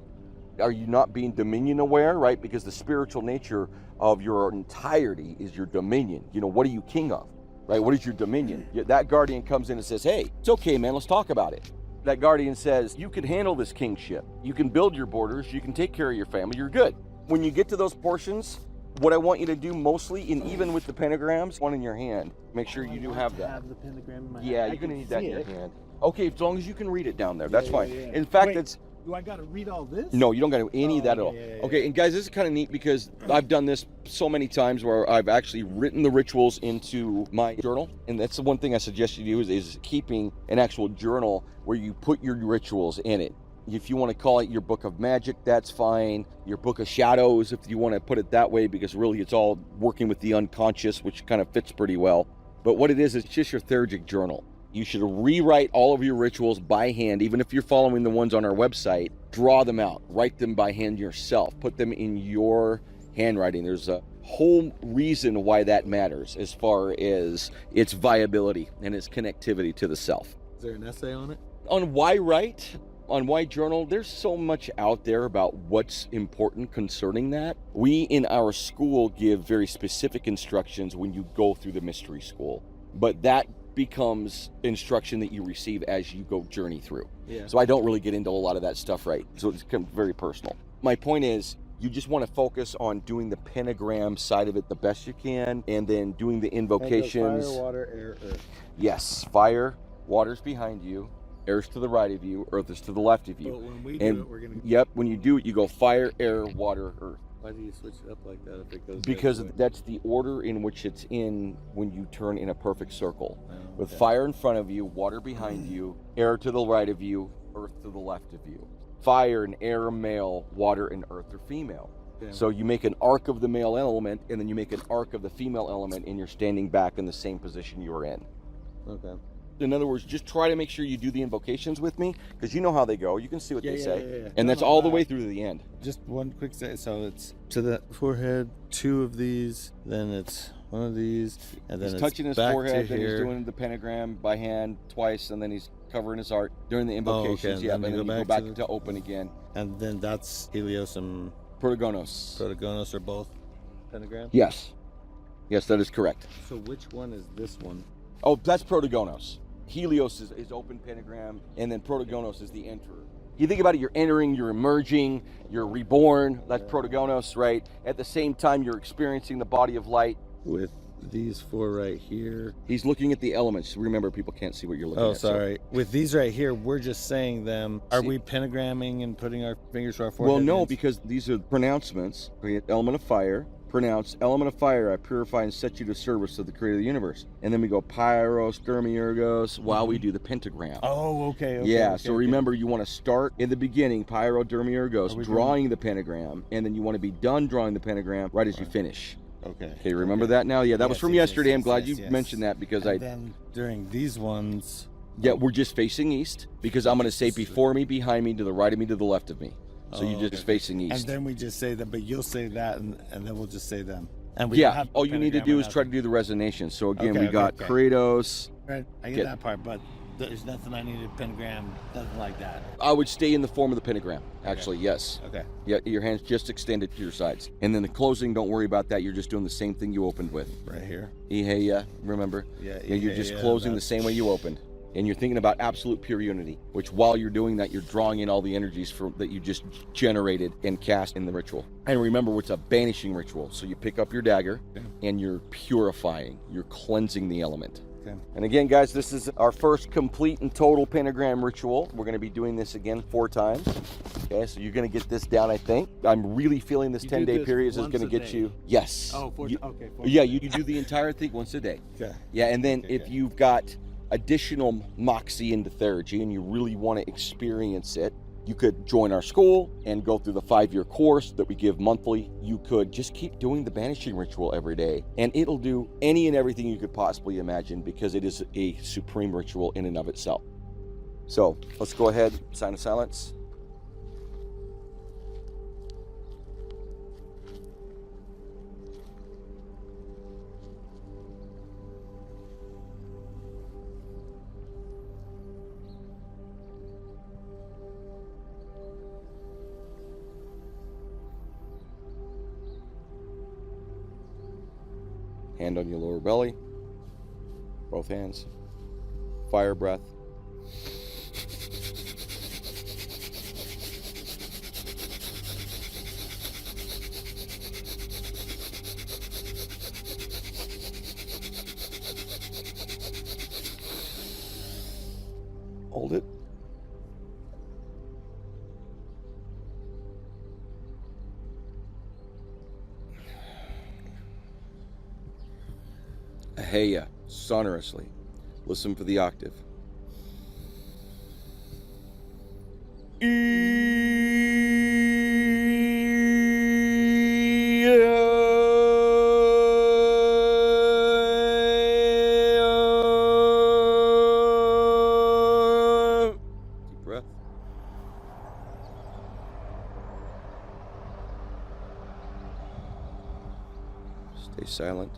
Are you not being dominion aware, right? Because the spiritual nature of your entirety is your dominion. You know, what are you king of, right? What is your dominion? That guardian comes in and says, hey, it's okay, man, let's talk about it. That guardian says, you can handle this kingship. You can build your borders. You can take care of your family. You're good. When you get to those portions, what I want you to do mostly, and even with the pentagrams, one in your hand, make sure you do have that. Have the pentagram in my hand. Yeah, you're going to need that in your hand. Okay, as long as you can read it down there, that's fine. In fact, Wait, do I got to read all this? No, you don't got to do any of that at all. Yeah. Okay, and guys, this is kind of neat because I've done this so many times where I've actually written the rituals into my journal. And that's the one thing I suggest you do is keeping an actual journal where you put your rituals in it. If you want to call it your book of magic, that's fine. Your book of shadows, if you want to put it that way, because really it's all working with the unconscious, which kind of fits pretty well. But what it is, it's just your Theurgic journal. You should rewrite all of your rituals by hand, even if you're following the ones on our website. Draw them out, write them by hand yourself, put them in your handwriting. There's a whole reason why that matters as far as its viability and its connectivity to the self. Is there an essay on it? On why write, on why journal, there's so much out there about what's important concerning that. We in our school give very specific instructions when you go through the mystery school, but that becomes instruction that you receive as you go journey through. Yeah. So I don't really get into a lot of that stuff, right? So it's very personal. My point is, you just want to focus on doing the pentagram side of it the best you can, and then doing the invocations. Fire, water, air, earth. Yes, fire, water's behind you, air's to the right of you, earth is to the left of you. But when we do it, we're gonna. Yep, when you do it, you go fire, air, water, earth. Why do you switch it up like that if it goes? Because that's the order in which it's in when you turn in a perfect circle. Oh, With okay. fire in front of you, water behind you, air to the right of you, earth to the left of you. Fire and air are male, water and earth are female. Yeah. So you make an arc of the male element, and then you make an arc of the female element, and you're standing back in the same position you were in. Okay. In other words, just try to make sure you do the invocations with me, because you know how they go. You can see what they say. Yeah. And that's all the way through to the end. Just one quick say. So it's to the forehead, 2 of these, then it's 1 of these, and then He's it's touching his back forehead, to then he's here. doing the pentagram by hand twice, and then he's covering his heart during the invocations. and Yeah, then and then you you go go back back to to open again. And then that's Helios and Protagonos. Protagonos are both pentagram. Yes. Yes, that is correct. So which one is this one? Oh, that's Protagonos. Helios is open pentagram, and then Protagonos is the enterer. You think about it, you're entering, you're emerging, you're reborn. That's Protagonos, right? At the same time, you're experiencing the body of light. With these 4 right here. He's looking at the elements. Remember, people can't see what you're looking Oh, at. so- sorry. With these right here, we're just saying them. Are See- we pentagramming and putting our fingers to our forehead? Well, no, and- because these are pronouncements. Element of fire. Pronounce element of fire, I purify and set you to service of the creator of the universe. And then we go pyros, dermiurgos, while we do the pentagram. Oh, okay. Yeah, so remember, you want to start in the beginning, pyro, dermiurgos, Are we drawing the pentagram, and then you want to be done drawing the pentagram right as you finish. Okay. Okay, remember that now? Yeah, that was Yes, from yes, yesterday. yes, I'm glad yes, you yes. mentioned that because And then during these ones. yeah, we're just facing east because I'm going to say before me, behind me, to the right of me, to the left of me. So you're just okay. facing east. And then we just say them, but you'll say that, and then we'll just say them. And we Yeah, have all you need to pentagram do is without try to do the resonation. So again, Okay, we okay, got okay. Kratos. Right, I get that part, but there's nothing I need a pentagram, nothing like that. I would stay in the form of the pentagram, actually, yes. Okay. Yeah, your hands just extended to your sides. And then the closing, don't worry about that. You're just doing the same thing you opened with. Right here. Iheya, remember? Yeah, You're just Iheya, closing the that's- same way you opened. And you're thinking about absolute pure unity, which while you're doing that, you're drawing in all the energies that you just generated and cast in the ritual. And remember, it's a banishing ritual. So you pick up your dagger and you're purifying, you're cleansing the element. Okay. And again, guys, this is our first complete and total pentagram ritual. We're going to be doing this again 4 times. Okay, so you're going to get this down, I think. I'm really feeling this You do 10-day this period is once going to a get day? you. Yes. Oh, You- okay. yeah, you do the entire thing once a day. Okay. Yeah, and then Okay, if okay. you've got additional moxie into Theurgy and you really want to experience it, you could join our school and go through the 5-year course that we give monthly. You could just keep doing the banishing ritual every day, and it'll do any and everything you could possibly imagine because it is a supreme ritual in and of itself. So let's go ahead, sign of silence. Hand on your lower belly, both hands, fire breath. Hold it. Aheya, sonorously. Listen for the octave. Stay silent.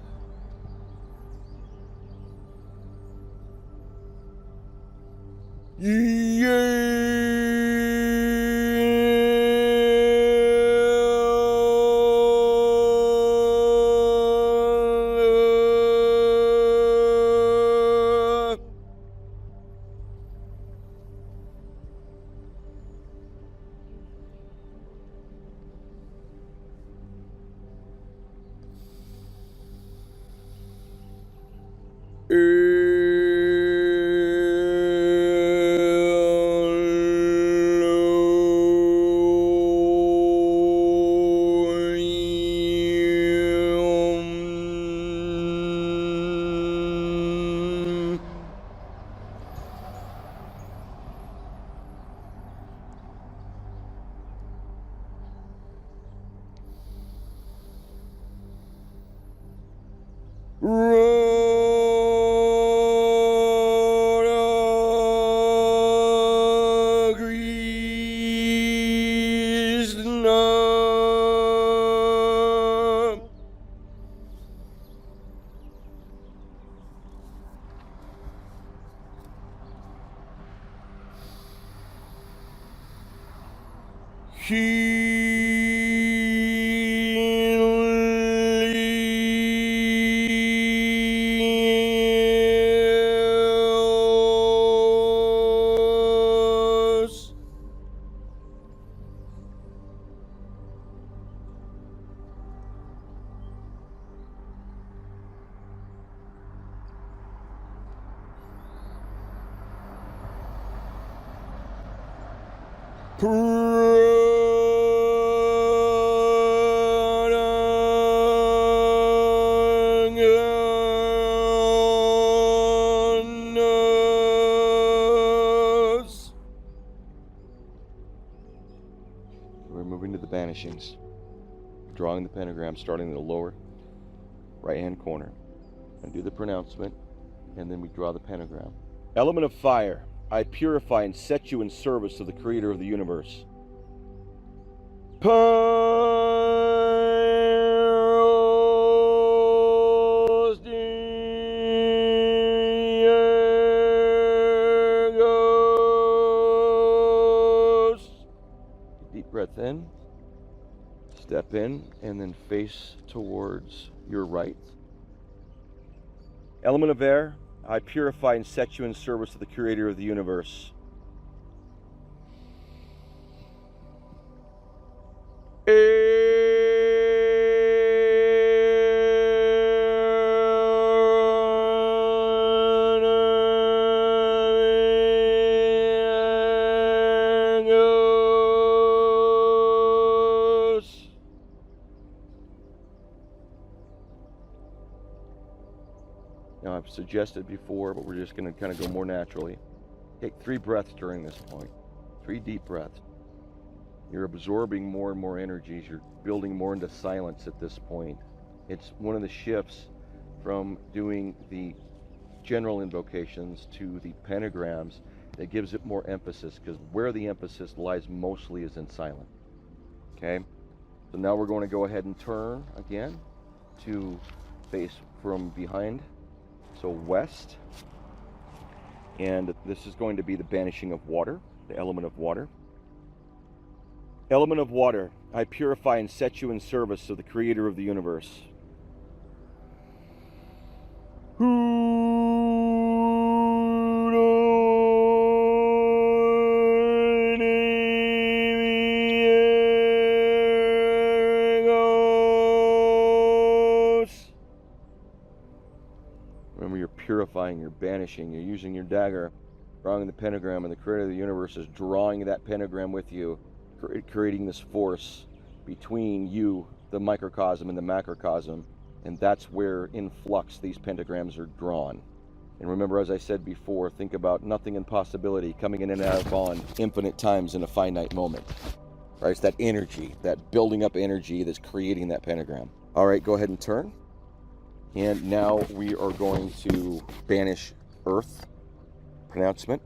We're moving to the banishings, drawing the pentagram, starting in the lower right-hand corner, and do the pronouncement, and then we draw the pentagram. Element of fire, I purify and set you in service of the Creator of the universe. Deep breath in, step in, and then face towards your right. Element of air, I purify and set you in service of the Creator of the universe. Now, I've suggested before, but we're just going to kind of go more naturally. Take 3 breaths during this point. 3 deep breaths. You're absorbing more and more energies. You're building more into silence at this point. It's one of the shifts from doing the general invocations to the pentagrams that gives it more emphasis, because where the emphasis lies mostly is in silence. Okay? So now we're going to go ahead and turn again to face from behind. So west, and this is going to be the banishing of water, the element of water. Element of water, I purify and set you in service of the Creator of the universe. Remember, you're purifying, you're banishing, you're using your dagger, drawing the pentagram, and the Creator of the universe is drawing that pentagram with you, creating this force between you, the microcosm, and the macrocosm, and that's where in flux these pentagrams are drawn. And remember, as I said before, think about nothing impossibility, coming in and out of bond infinite times in a finite moment. Right? It's that energy, that building up energy that's creating that pentagram. All right, go ahead and turn. And now we are going to banish earth. Pronouncement.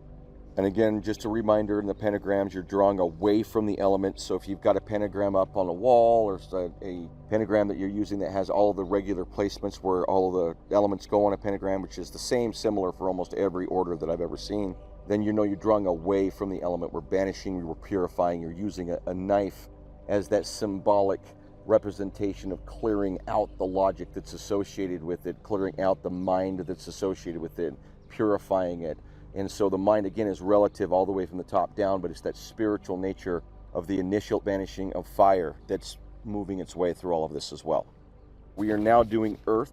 And again, just a reminder, in the pentagrams, you're drawing away from the elements. So if you've got a pentagram up on a wall, or a pentagram that you're using that has all the regular placements where all of the elements go on a pentagram, which is the same, similar for almost every order that I've ever seen, then you know you're drawing away from the element. We're banishing, we're purifying, you're using a knife as that symbolic representation of clearing out the logic that's associated with it, clearing out the mind that's associated with it, purifying it. And so the mind, again, is relative all the way from the top down, but it's that spiritual nature of the initial banishing of fire that's moving its way through all of this as well. We are now doing earth.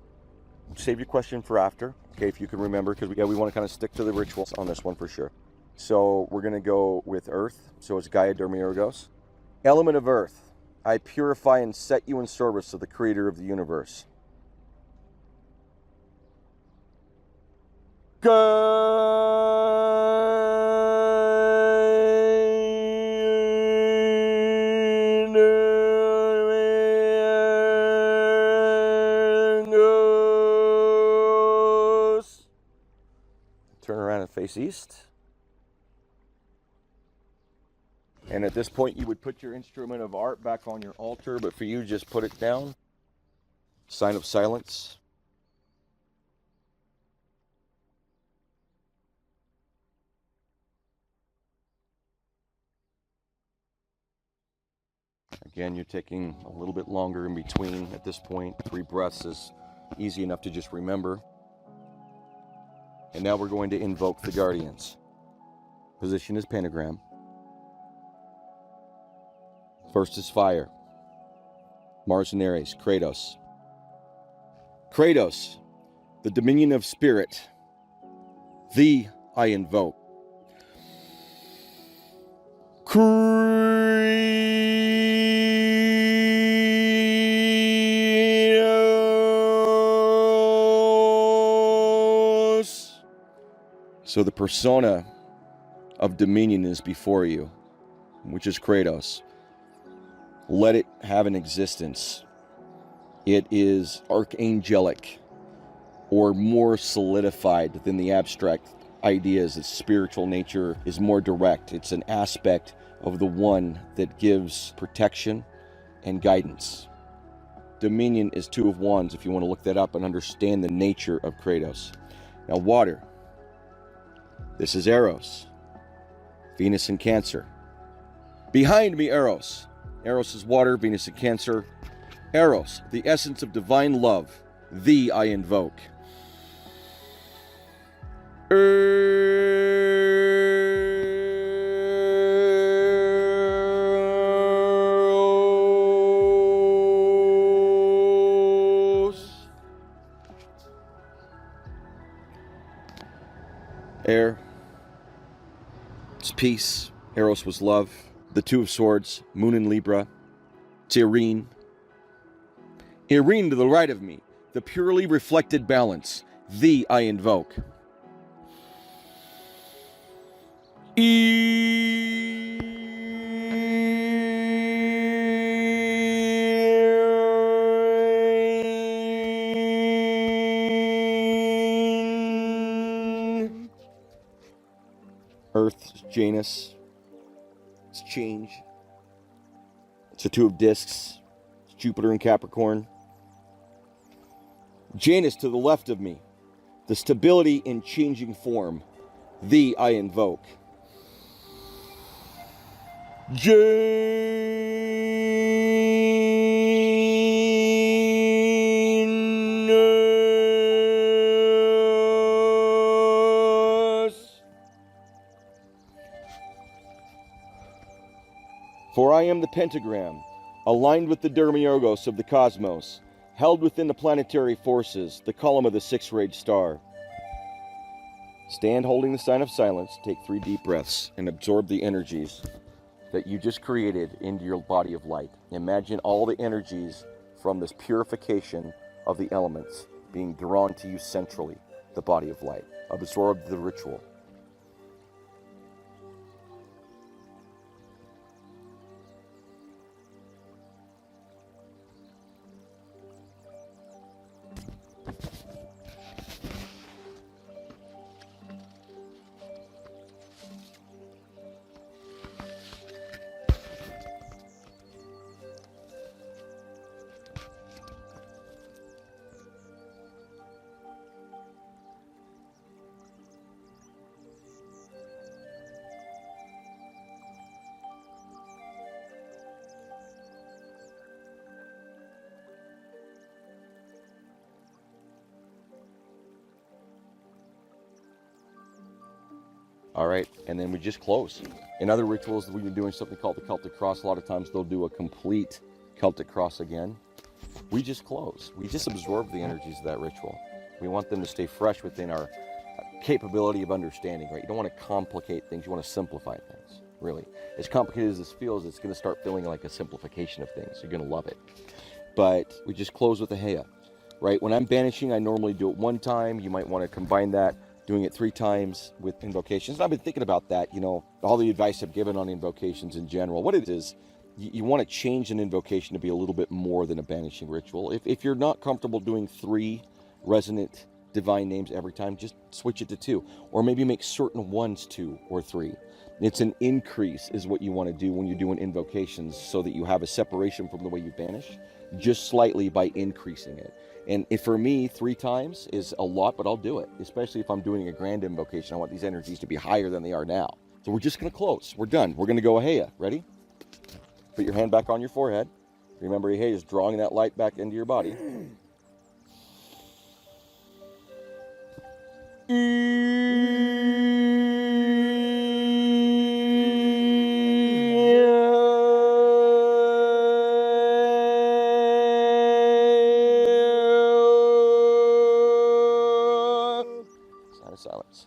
Save your question for after, okay, if you can remember, because we want to kind of stick to the rituals on this one for sure. So we're going to go with earth. So it's Gaia Dermiurgos. Element of earth. I purify and set you in service of the creator of the universe. Turn around and face east. And at this point, you would put your instrument of art back on your altar, but for you, just put it down. Sign of silence. Again, you're taking a little bit longer in between at this point. 3 breaths is easy enough to just remember. And now we're going to invoke the guardians. Position is pentagram. First is fire. Mars and Aries, Kratos. Kratos, the dominion of spirit. Thee I invoke. So the persona of dominion is before you, which is Kratos. Let it have an existence. It is archangelic, or more solidified than the abstract ideas. Its spiritual nature is more direct. It's an aspect of the one that gives protection and guidance. Dominion is 2 of Wands, if you want to look that up and understand the nature of Kratos. Now, water. This is Eros, Venus in Cancer. Behind me, Eros. Eros is water, Venus in Cancer. Eros, the essence of divine love. Thee I invoke. Eros. Air. It's peace. Eros was love. The 2 of Swords, Moon in Libra. It's Irene. Irene to the right of me, the purely reflected balance. Thee I invoke. Earth, Janus. It's change. It's a 2 of discs. It's Jupiter in Capricorn. Janus to the left of me, the stability in changing form. Thee I invoke. Janus. For I am the pentagram, aligned with the Dermiurgos of the cosmos, held within the planetary forces, the column of the 6-rayed star. Stand holding the sign of silence, take 3 deep breaths, and absorb the energies that you just created into your body of light. Imagine all the energies from this purification of the elements being drawn to you centrally, the body of light. Absorb the ritual. All right, and then we just close. In other rituals, when you're doing something called the Celtic Cross, a lot of times they'll do a complete Celtic Cross again. We just close. We just absorb the energies of that ritual. We want them to stay fresh within our capability of understanding, right? You don't want to complicate things, you want to simplify things, really. As complicated as this feels, it's going to start feeling like a simplification of things. You're going to love it. But we just close with a Heya, right? When I'm banishing, I normally do it one time. You might want to combine that, doing it 3 times with invocations. And I've been thinking about that, you know, all the advice I've given on invocations in general. What it is, you want to change an invocation to be a little bit more than a banishing ritual. If you're not comfortable doing 3 resonant divine names every time, just switch it to 2, or maybe make certain ones 2 or 3. It's an increase is what you want to do when you're doing invocations, so that you have a separation from the way you banish, just slightly by increasing it. And if for me, 3 times is a lot, but I'll do it, especially if I'm doing a grand invocation. I want these energies to be higher than they are now. So we're just going to close. We're done. We're going to go Heya. Ready? Put your hand back on your forehead. Remember, Heya is drawing that light back into your body. Sign of silence.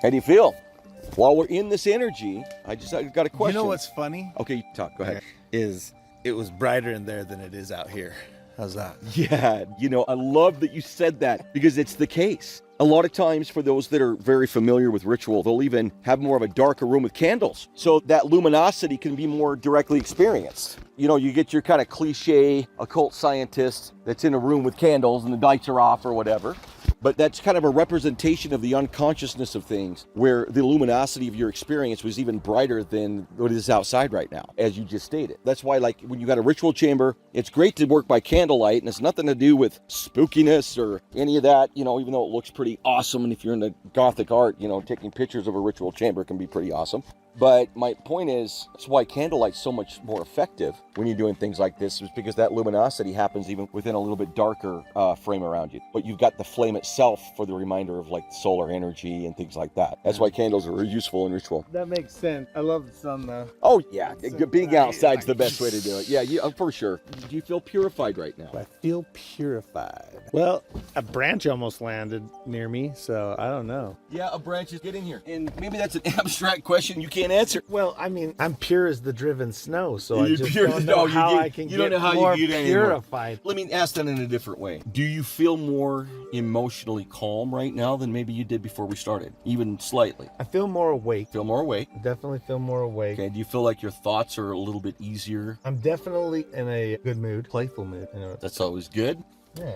How do you feel? While we're in this energy, I got a question. You know what's funny? Okay, talk. Go ahead. Is it was brighter in there than it is out here. How's that? Yeah, you know, I love that you said that, because it's the case. A lot of times, for those that are very familiar with ritual, they'll even have more of a darker room with candles, so that luminosity can be more directly experienced. You know, you get your kind of cliche occult scientist that's in a room with candles and the lights are off or whatever. But that's kind of a representation of the unconsciousness of things, where the luminosity of your experience was even brighter than what is outside right now, as you just stated. That's why, like, when you got a ritual chamber, it's great to work by candlelight, and it's nothing to do with spookiness or any of that, you know, even though it looks pretty awesome. And if you're into Gothic art, you know, taking pictures of a ritual chamber can be pretty awesome. But my point is, that's why candlelight's so much more effective when you're doing things like this, is because that luminosity happens even within a little bit darker frame around you. But you've got the flame itself for the reminder of, like, solar energy and things like that. That's why candles are useful in ritual. That makes sense. I love the sun, though. Oh, yeah. Being outside's the best way to do it. Yeah, for sure. Do you feel purified right now? I feel purified. Well, a branch almost landed near me, so I don't know. Yeah, a branch is getting here. And maybe that's an abstract question you can't answer. Well, I mean, I'm pure as the driven snow, so I You're just pure don't as know snow. how I can get more purified. Let me ask that in a different way. Do you feel more emotionally calm right now than maybe you did before we started? Even slightly? I feel more awake. Feel more awake? Definitely feel more awake. Okay, do you feel like your thoughts are a little bit easier? I'm definitely in a good mood, playful mood. You know. That's always good.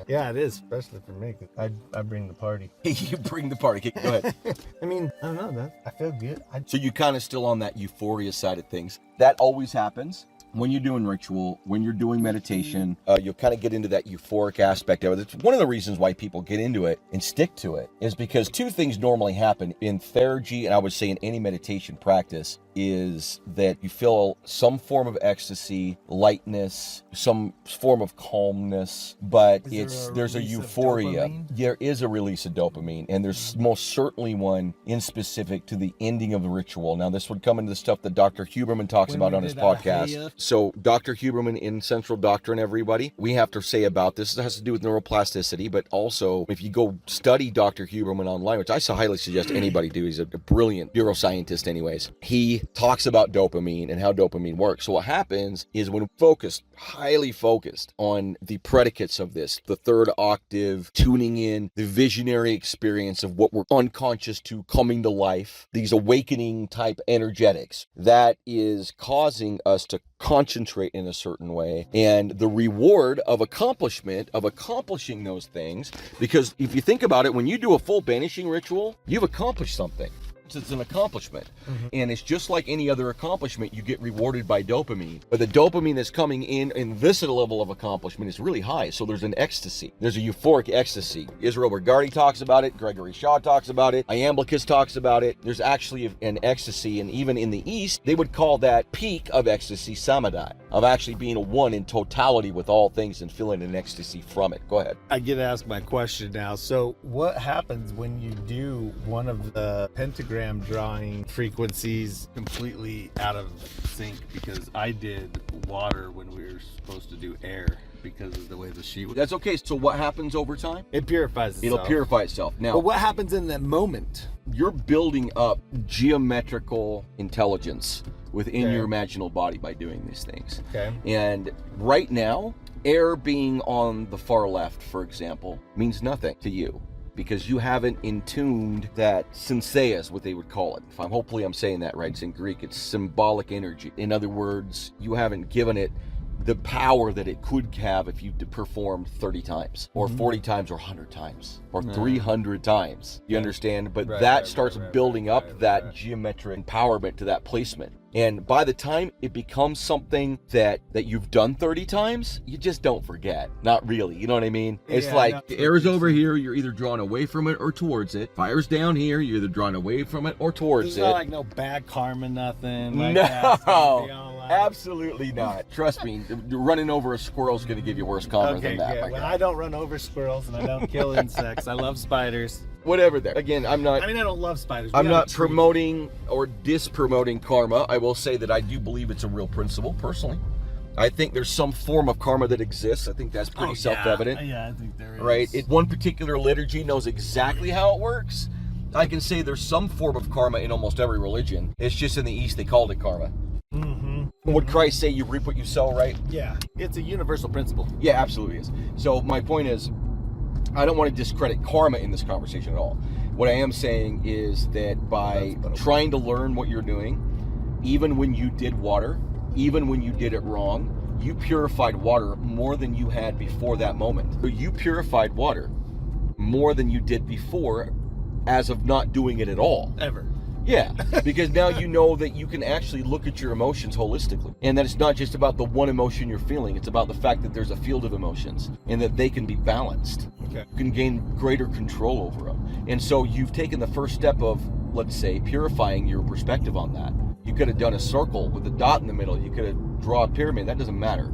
Yeah, it is, especially for me. 'Cause I bring the party. You bring the party. Go ahead. I mean, I don't know. I feel good. So you're kind of still on that euphoria side of things. That always happens. When you're doing ritual, when you're doing meditation, you'll kind of get into that euphoric aspect of it. It's one of the reasons why people get into it and stick to it, is because 2 things normally happen in Theurgy, and I would say in any meditation practice, is that you feel some form of ecstasy, lightness, some form of calmness, but there's a euphoria. There is a release of dopamine, and there's most certainly one in specific to the ending of the ritual. Now, this would come into the stuff that Dr. Huberman talks about on his podcast. So Dr. Huberman in Central Doctrine, everybody, we have to say about this, it has to do with neuroplasticity, but also if you go study Dr. Huberman online, which I highly suggest anybody do, he's a brilliant neuroscientist anyways, he talks about dopamine and how dopamine works. So what happens is when focused, highly focused on the predicates of this, the 3rd octave, tuning in, the visionary experience of what we're unconscious to coming to life, these awakening type energetics, that is causing us to concentrate in a certain way, and the reward of accomplishment of accomplishing those things, because if you think about it, when you do a full banishing ritual, you've accomplished something. It's an accomplishment. And it's just like any other accomplishment, you get rewarded by dopamine. But the dopamine that's coming in this level of accomplishment is really high. So there's an ecstasy. There's a euphoric ecstasy. Israel Regardie talks about it. Gregory Shaw talks about it. Iamblichus talks about it. There's actually an ecstasy. And even in the East, they would call that peak of ecstasy samadhi, of actually being a one in totality with all things and feeling an ecstasy from it. Go ahead. I get asked my question now. So what happens when you do one of the pentagram drawing frequencies completely out of sync? Because I did water when we were supposed to do air because of the way the sheet was. That's okay. So what happens over time? It purifies itself. It'll purify itself. Now, but what happens in that moment? You're building up geometrical intelligence within your imaginal body by doing these things. Okay. And right now, air being on the far left, for example, means nothing to you because you haven't intuned that syntheia is what they would call it. Hopefully I'm saying that right. It's in Greek. It's symbolic energy. In other words, you haven't given it the power that it could have if you performed 30 times or 40 times or 100 times or 300 times. You understand? But that starts building up that geometric empowerment to that placement. And by the time it becomes something that you've done 30 times, you just don't forget. Not really. You know what I mean? It's like the air is over here, you're either drawn away from it or towards it. Fire's down here, you're either drawn away from it or towards It's it. not like no bad karma, nothing. Like No, that. absolutely not. Trust me, running over a squirrel is going to give you worse karma than that. Good. Well, I don't run over squirrels and I don't kill insects. I love spiders. Whatever there. Again, I don't love spiders. I'm not promoting or dispromoting karma. I will say that I do believe it's a real principle, personally. I think there's some form of karma that exists. I think that's pretty self-evident. Yeah, I think there is. Right? One particular liturgy knows exactly how it works. I can say there's some form of karma in almost every religion. It's just in the East they called it karma. Would Christ say you reap what you sow, right? Yeah, it's a universal principle. Yeah, absolutely is. So my point is, I don't want to discredit karma in this conversation at all. What I am saying is that by trying to learn what you're doing, even when you did water, even when you did it wrong, you purified water more than you had before that moment. So you purified water more than you did before as of not doing it at all. Ever. Yeah, because now you know that you can actually look at your emotions holistically, and that it's not just about the one emotion you're feeling, it's about the fact that there's a field of emotions and that they can be balanced. Okay. You can gain greater control over them. And so you've taken the first step of, let's say, purifying your perspective on that. You could have done a circle with a dot in the middle. You could have drawn a pyramid. That doesn't matter.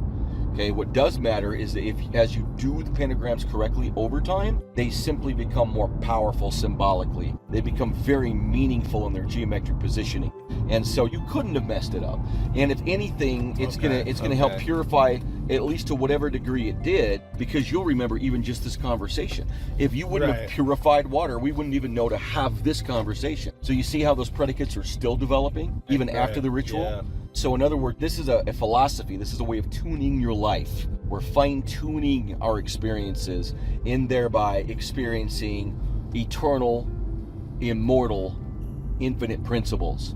Okay, what does matter is that if, as you do the pentagrams correctly over time, they simply become more powerful symbolically. They become very meaningful in their geometric positioning. And so you couldn't have messed it up. And if anything, it's gonna help purify, at least to whatever degree it did, because you'll remember even just this conversation. If you wouldn't have purified water, we wouldn't even know to have this conversation. So you see how those predicates are still developing even after the ritual? Yeah. So in other words, this is a philosophy. This is a way of tuning your life. We're fine-tuning our experiences and thereby experiencing eternal, immortal, infinite principles.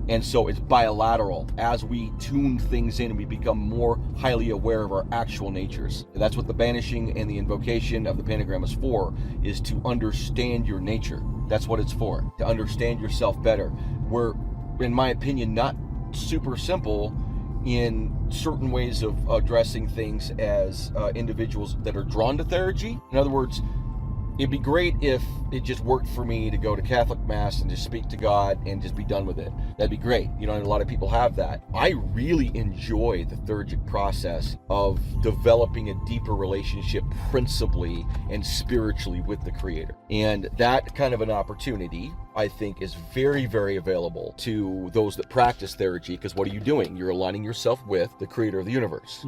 And so it's bilateral. As we tune things in, we become more highly aware of our actual natures. And that's what the banishing and the invocation of the pentagram is for, is to understand your nature. That's what it's for, to understand yourself better. We're, in my opinion, not super simple in certain ways of addressing things as individuals that are drawn to Theurgy. In other words, it'd be great if it just worked for me to go to Catholic Mass and just speak to God and just be done with it. That'd be great. You know, and a lot of people have that. I really enjoy the Theurgic process of developing a deeper relationship principally and spiritually with the Creator. And that kind of an opportunity, I think, is very, very available to those that practice Theurgy, because what are you doing? You're aligning yourself with the Creator of the universe.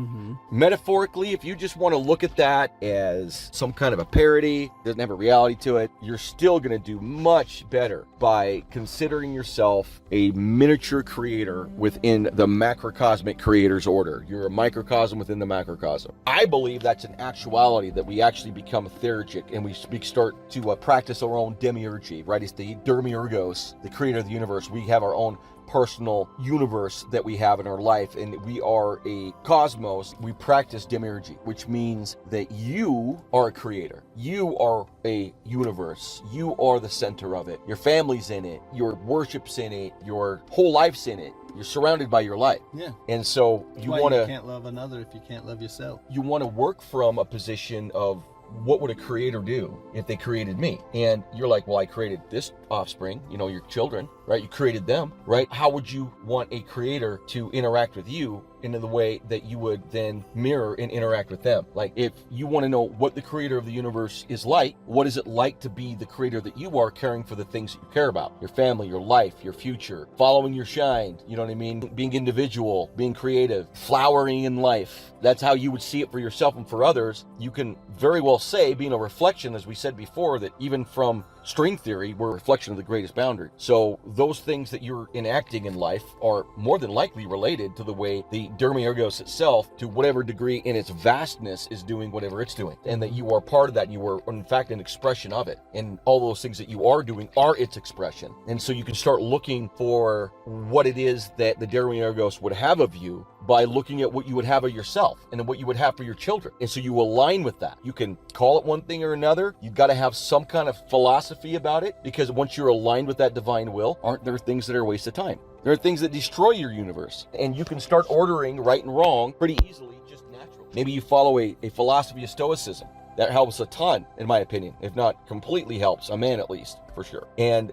Metaphorically, if you just want to look at that as some kind of a parody, doesn't have a reality to it, you're still going to do much better by considering yourself a miniature creator within the macrocosmic creator's order. You're a microcosm within the macrocosm. I believe that's an actuality, that we actually become Theurgic and we start to practice our own demiurgy, right? It's the Demiurgos, the creator of the universe. We have our own personal universe that we have in our life, and we are a cosmos. We practice demiurgy, which means that you are a creator. You are a universe. You are the center of it. Your family's in it. Your worship's in it. Your whole life's in it. You're surrounded by your life. Yeah. And so you can't love another if you can't love yourself. You want to work from a position of, what would a creator do if they created me? And you're like, well, I created this offspring, your children, right? You created them, right? How would you want a creator to interact with you in the way that you would then mirror and interact with them? Like, if you want to know what the creator of the universe is like, what is it like to be the creator that you are, caring for the things that you care about? Your family, your life, your future, following your shine, you know what I mean? Being individual, being creative, flowering in life. That's how you would see it for yourself and for others. You can very well say, being a reflection, as we said before, that even from string theory, we're a reflection of the greatest boundary. So those things that you're enacting in life are more than likely related to the way the demiurgos itself, to whatever degree in its vastness, is doing whatever it's doing, and that you are part of that. You are in fact an expression of it, and all those things that you are doing are its expression. And so you can start looking for what it is that the demiurgos would have of you by looking at what you would have of yourself and what you would have for your children. And so you align with that. You can call it one thing or another. You've got to have some kind of philosophy about it, because once you're aligned with that divine will, aren't there things that are a waste of time? There are things that destroy your universe, and you can start ordering right and wrong pretty easily, just naturally. Maybe you follow a philosophy of stoicism. That helps a ton, in my opinion, if not completely helps a man, at least, for sure.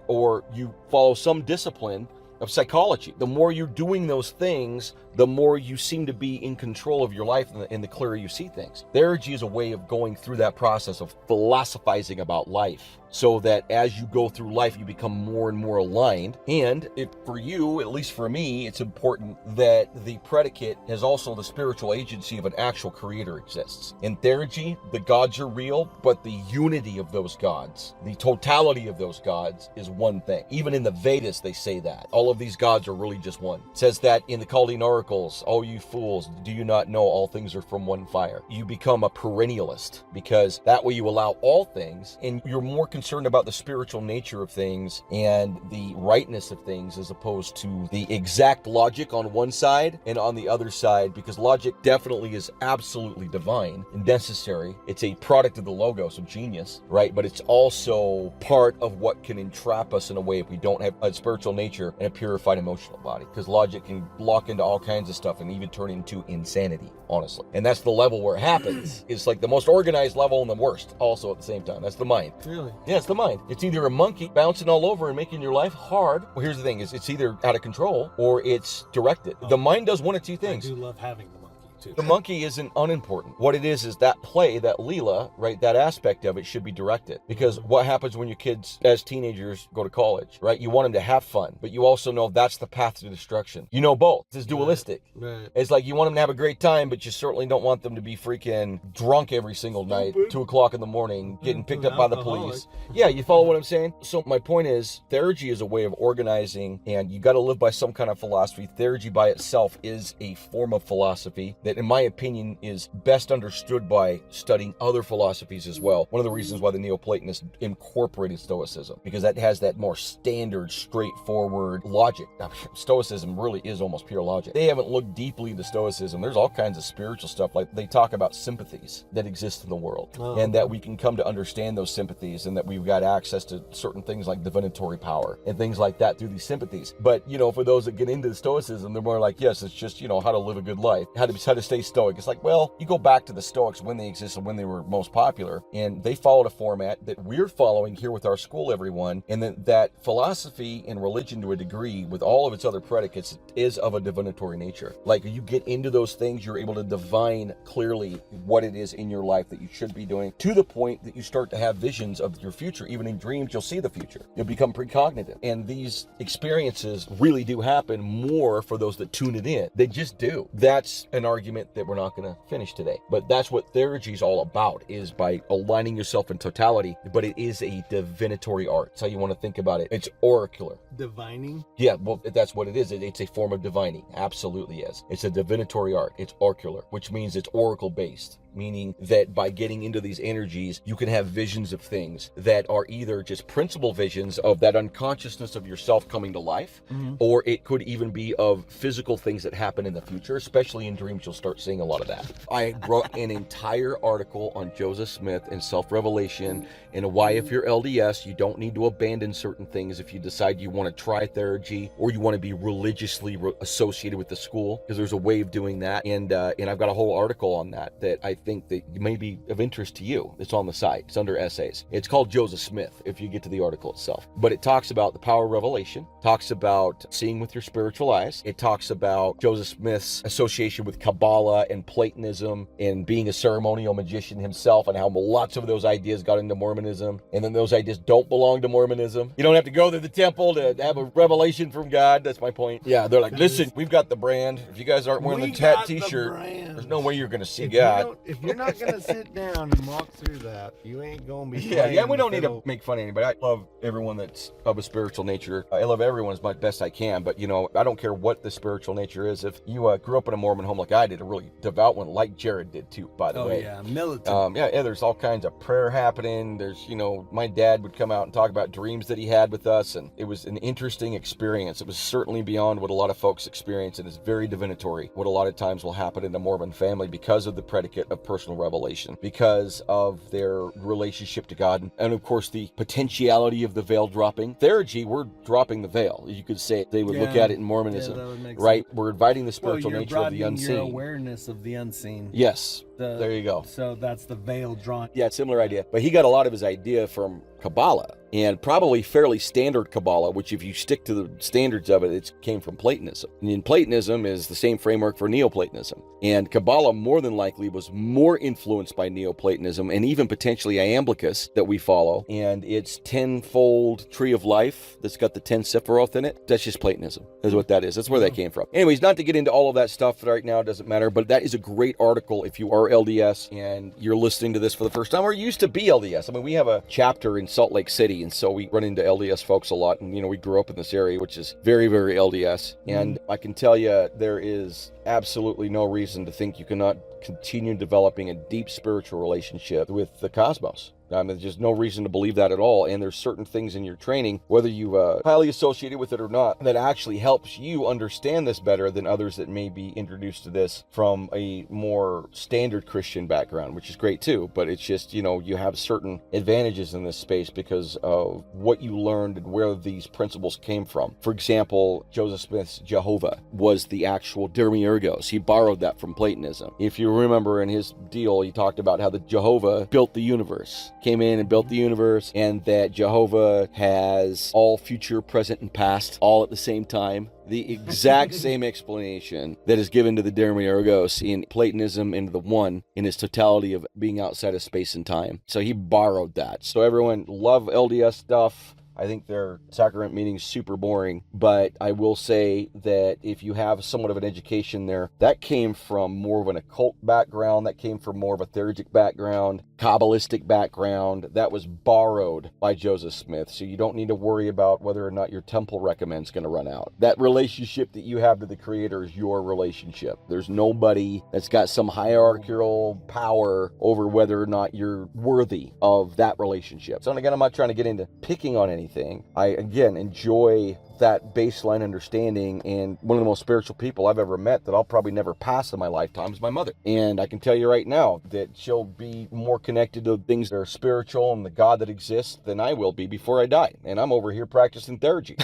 Or you follow some discipline of psychology. The more you're doing those things, the more you seem to be in control of your life, and the clearer you see things. Theurgy is a way of going through that process of philosophizing about life, so that as you go through life, you become more and more aligned. And for you, at least for me, it's important that the predicate has also the spiritual agency of an actual creator exists. In Theurgy, the gods are real, but the unity of those gods, the totality of those gods, is one thing. Even in the Vedas, they say that. All of these gods are really just one. It says that in the Chaldean oracles, "Oh, you fools, do you not know all things are from one fire?" You become a perennialist, because that way you allow all things, and you're more concerned about the spiritual nature of things and the rightness of things, as opposed to the exact logic on one side and on the other side, because logic definitely is absolutely divine and necessary. It's a product of the logos, of genius, right? But it's also part of what can entrap us in a way if we don't have a spiritual nature and a purified emotional body, because logic can lock into all kinds of stuff and even turn into insanity, honestly. And that's the level where it happens. It's like the most organized level and the worst also at the same time. That's the mind. Really? Yeah, it's the mind. It's either a monkey bouncing all over and making your life hard. Well, here's the thing, is it's either out of control or it's directed. The mind does one of two things. I do love having the monkey too. The monkey isn't unimportant. What it is that play, that Leela, right, that aspect of it should be directed. Because what happens when your kids, as teenagers, go to college, right? You want them to have fun, but you also know that's the path to destruction. You know both. It's dualistic. Right. It's like you want them to have a great time, but you certainly don't want them to be freaking drunk every single night, 2 o'clock in the morning, getting picked up by the police. Yeah, you follow what I'm saying? So my point is, Theurgy is a way of organizing, and you got to live by some kind of philosophy. Theurgy by itself is a form of philosophy that, in my opinion, is best understood by studying other philosophies as well. One of the reasons why the Neoplatonists incorporated Stoicism, because that has that more standard, straightforward logic. Now, Stoicism really is almost pure logic. They haven't looked deeply into Stoicism. There's all kinds of spiritual stuff, like they talk about sympathies that exist in the world, and that we can come to understand those sympathies, and that we've got access to certain things like divinatory power and things like that through these sympathies. But, for those that get into Stoicism, they're more like, yes, it's just, how to live a good life, how to stay stoic. It's like, well, you go back to the Stoics when they existed, when they were most popular, and they followed a format that we're following here with our school, everyone, and that philosophy and religion, to a degree, with all of its other predicates, is of a divinatory nature. Like, you get into those things, you're able to divine clearly what it is in your life that you should be doing, to the point that you start to have visions of your future. Even in dreams, you'll see the future. You'll become precognitive. And these experiences really do happen more for those that tune it in. They just do. That's an argument that we're not going to finish today. But that's what Theurgy is all about, is by aligning yourself in totality. But it is a divinatory art. That's how you want to think about it. It's oracular. Divining? Yeah, well, that's what it is. It's a form of divining. Absolutely is. It's a divinatory art. It's oracular, which means it's oracle based. meaning that by getting into these energies, you can have visions of things that are either just principal visions of that unconsciousness of yourself coming to life, or it could even be of physical things that happen in the future, especially in dreams. You'll start seeing a lot of that. I wrote an entire article on Joseph Smith and self-revelation and why, if you're LDS, you don't need to abandon certain things if you decide you want to try Theurgy or you want to be religiously associated with the school, because there's a way of doing that. And I've got a whole article on that I think that may be of interest to you. It's on the site. It's under essays. It's called Joseph Smith if you get to the article itself. But it talks about the power of revelation, talks about seeing with your spiritual eyes. It talks about Joseph Smith's association with Kabbalah and Platonism and being a ceremonial magician himself, and how lots of those ideas got into Mormonism, and then those ideas don't belong to Mormonism. You don't have to go to the temple to have a revelation from God. That's my point. Yeah, they're like, listen, we've got the brand. If you guys aren't wearing the tat t-shirt, there's no way you're going to see God. If you're not going to sit down and walk through that, you ain't going to be. Yeah, we don't need to make fun of anybody. I love everyone that's of a spiritual nature. I love everyone as much best I can, but I don't care what the spiritual nature is. If you grew up in a Mormon home like I did, a really devout one, like Jared did too, by the way. Oh yeah, militant. Yeah, there's all kinds of prayer happening. There's, my dad would come out and talk about dreams that he had with us, and it was an interesting experience. It was certainly beyond what a lot of folks experience, and it's very divinatory what a lot of times will happen in a Mormon family because of the predicate of personal revelation, because of their relationship to God, and of course the potentiality of the veil dropping. Theurgy, we're dropping the veil. You could say they would look at it in Mormonism, right? Sense. We're inviting the spiritual nature of the unseen. Your awareness of the unseen. Yes. There you go. So that's the veil drawn. Yeah, similar idea. But he got a lot of his idea from Kabbalah, and probably fairly standard Kabbalah, which if you stick to the standards of it, it came from Platonism. And Platonism is the same framework for Neoplatonism. And Kabbalah more than likely was more influenced by Neoplatonism and even potentially Iamblichus that we follow. And it's tenfold tree of life that's got the 10 Sephiroth in it. That's just Platonism. That's what that is. That's where that came from. Anyways, not to get into all of that stuff right now, it doesn't matter, but that is a great article if you are LDS and you're listening to this for the first time or used to be LDS. I mean, we have a chapter in Salt Lake City, and so we run into LDS folks a lot, and we grew up in this area, which is very, very LDS, and I can tell you there is absolutely no reason to think you cannot continue developing a deep spiritual relationship with the cosmos. I mean, there's just no reason to believe that at all. And there's certain things in your training, whether you highly associated with it or not, that actually helps you understand this better than others that may be introduced to this from a more standard Christian background, which is great too. But it's just, you have certain advantages in this space because of what you learned and where these principles came from. For example, Joseph Smith's Jehovah was the actual Demiurgos. He borrowed that from Platonism. If you remember in his deal, he talked about how the Jehovah built the universe. Came in and built the universe, and that Jehovah has all future, present, and past all at the same time. The exact same explanation that is given to the Demiurgos in Platonism and the one in its totality of being outside of space and time. So he borrowed that. So everyone love LDS stuff. I think their sacrament meetings super boring, but I will say that if you have somewhat of an education there, that came from more of an occult background, that came from more of a theurgic background, Kabbalistic background, that was borrowed by Joseph Smith, so you don't need to worry about whether or not your temple recommend's going to run out. That relationship that you have to the Creator is your relationship. There's nobody that's got some hierarchical power over whether or not you're worthy of that relationship. So again, I'm not trying to get into picking on anything. I, again, enjoy that baseline understanding, and one of the most spiritual people I've ever met that I'll probably never pass in my lifetime is my mother. And I can tell you right now that she'll be more connected to things that are spiritual and the God that exists than I will be before I die. And I'm over here practicing Theurgy.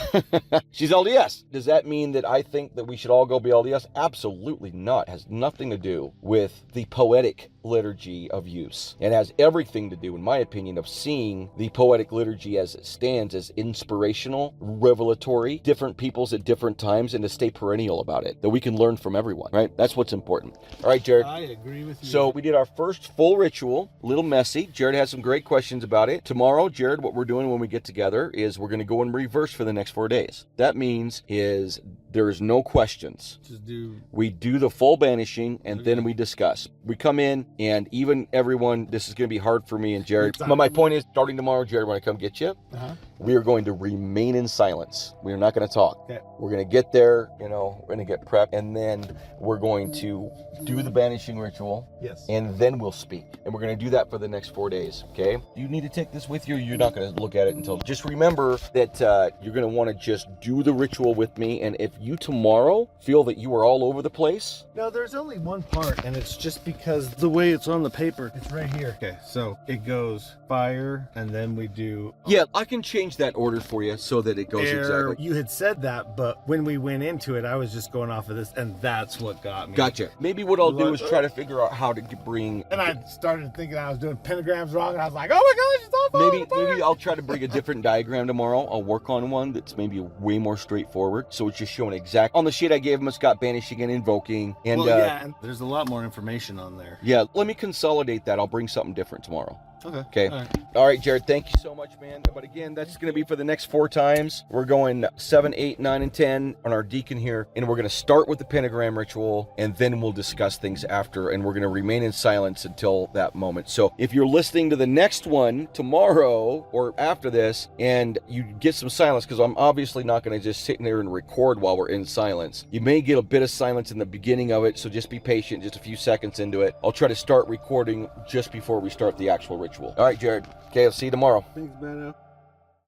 She's LDS. Does that mean that I think that we should all go be LDS? Absolutely not. It has nothing to do with the poetic liturgy of use. It has everything to do, in my opinion, of seeing the poetic liturgy as it stands as inspirational, revelatory, different peoples at different times, and to stay perennial about it, that we can learn from everyone, right? That's what's important. All right, Jared. I agree with you. So we did our first full ritual, a little messy. Jared has some great questions about it. Tomorrow, Jared, what we're doing when we get together is we're going to go in reverse for the next 4 days. That means is there is no questions. We do the full banishing, and then we discuss. We come in, and even everyone, this is going to be hard for me and Jared. But my point is, starting tomorrow, Jared, when I come get you, we are going to remain in silence. We are not going to talk. Okay. We're going to get there, we're going to get prepped, and then we're going to do the banishing ritual. Yes. And then we'll speak. And we're going to do that for the next 4 days, okay? You need to take this with you. You're not going to look at it until... Just remember that you're going to want to just do the ritual with me, and if you tomorrow feel that you are all over the place... No, there's only one part, and it's just because the way it's on the paper, it's right here. Okay, so it goes fire, and then we do... Yeah, I can change that order for you so that it goes exactly... You had said that, but when we went into it, I was just going off of this, and that's what got me. Gotcha. Maybe what I'll do is try to figure out how to bring... And I started thinking I was doing pentagrams wrong, and I was like, oh my gosh, it's all falling apart. Maybe I'll try to bring a different diagram tomorrow. I'll work on one that's maybe way more straightforward. So it's just showing exact... On the sheet I gave him, it's got banishing and invoking. And, and there's a lot more information on there. Yeah, let me consolidate that. I'll bring something different tomorrow. Okay. All right, Jared, thank you so much, man. But again, that's going to be for the next 4 times. We're going 7, 8, 9, and 10 on our deacon here. And we're going to start with the pentagram ritual, and then we'll discuss things after. And we're going to remain in silence until that moment. So if you're listening to the next one tomorrow or after this, and you get some silence, because I'm obviously not going to just sit there and record while we're in silence. You may get a bit of silence in the beginning of it, so just be patient, just a few seconds into it. I'll try to start recording just before we start the actual ritual. All right, Jared. Okay, I'll see you tomorrow. Thanks, Benno.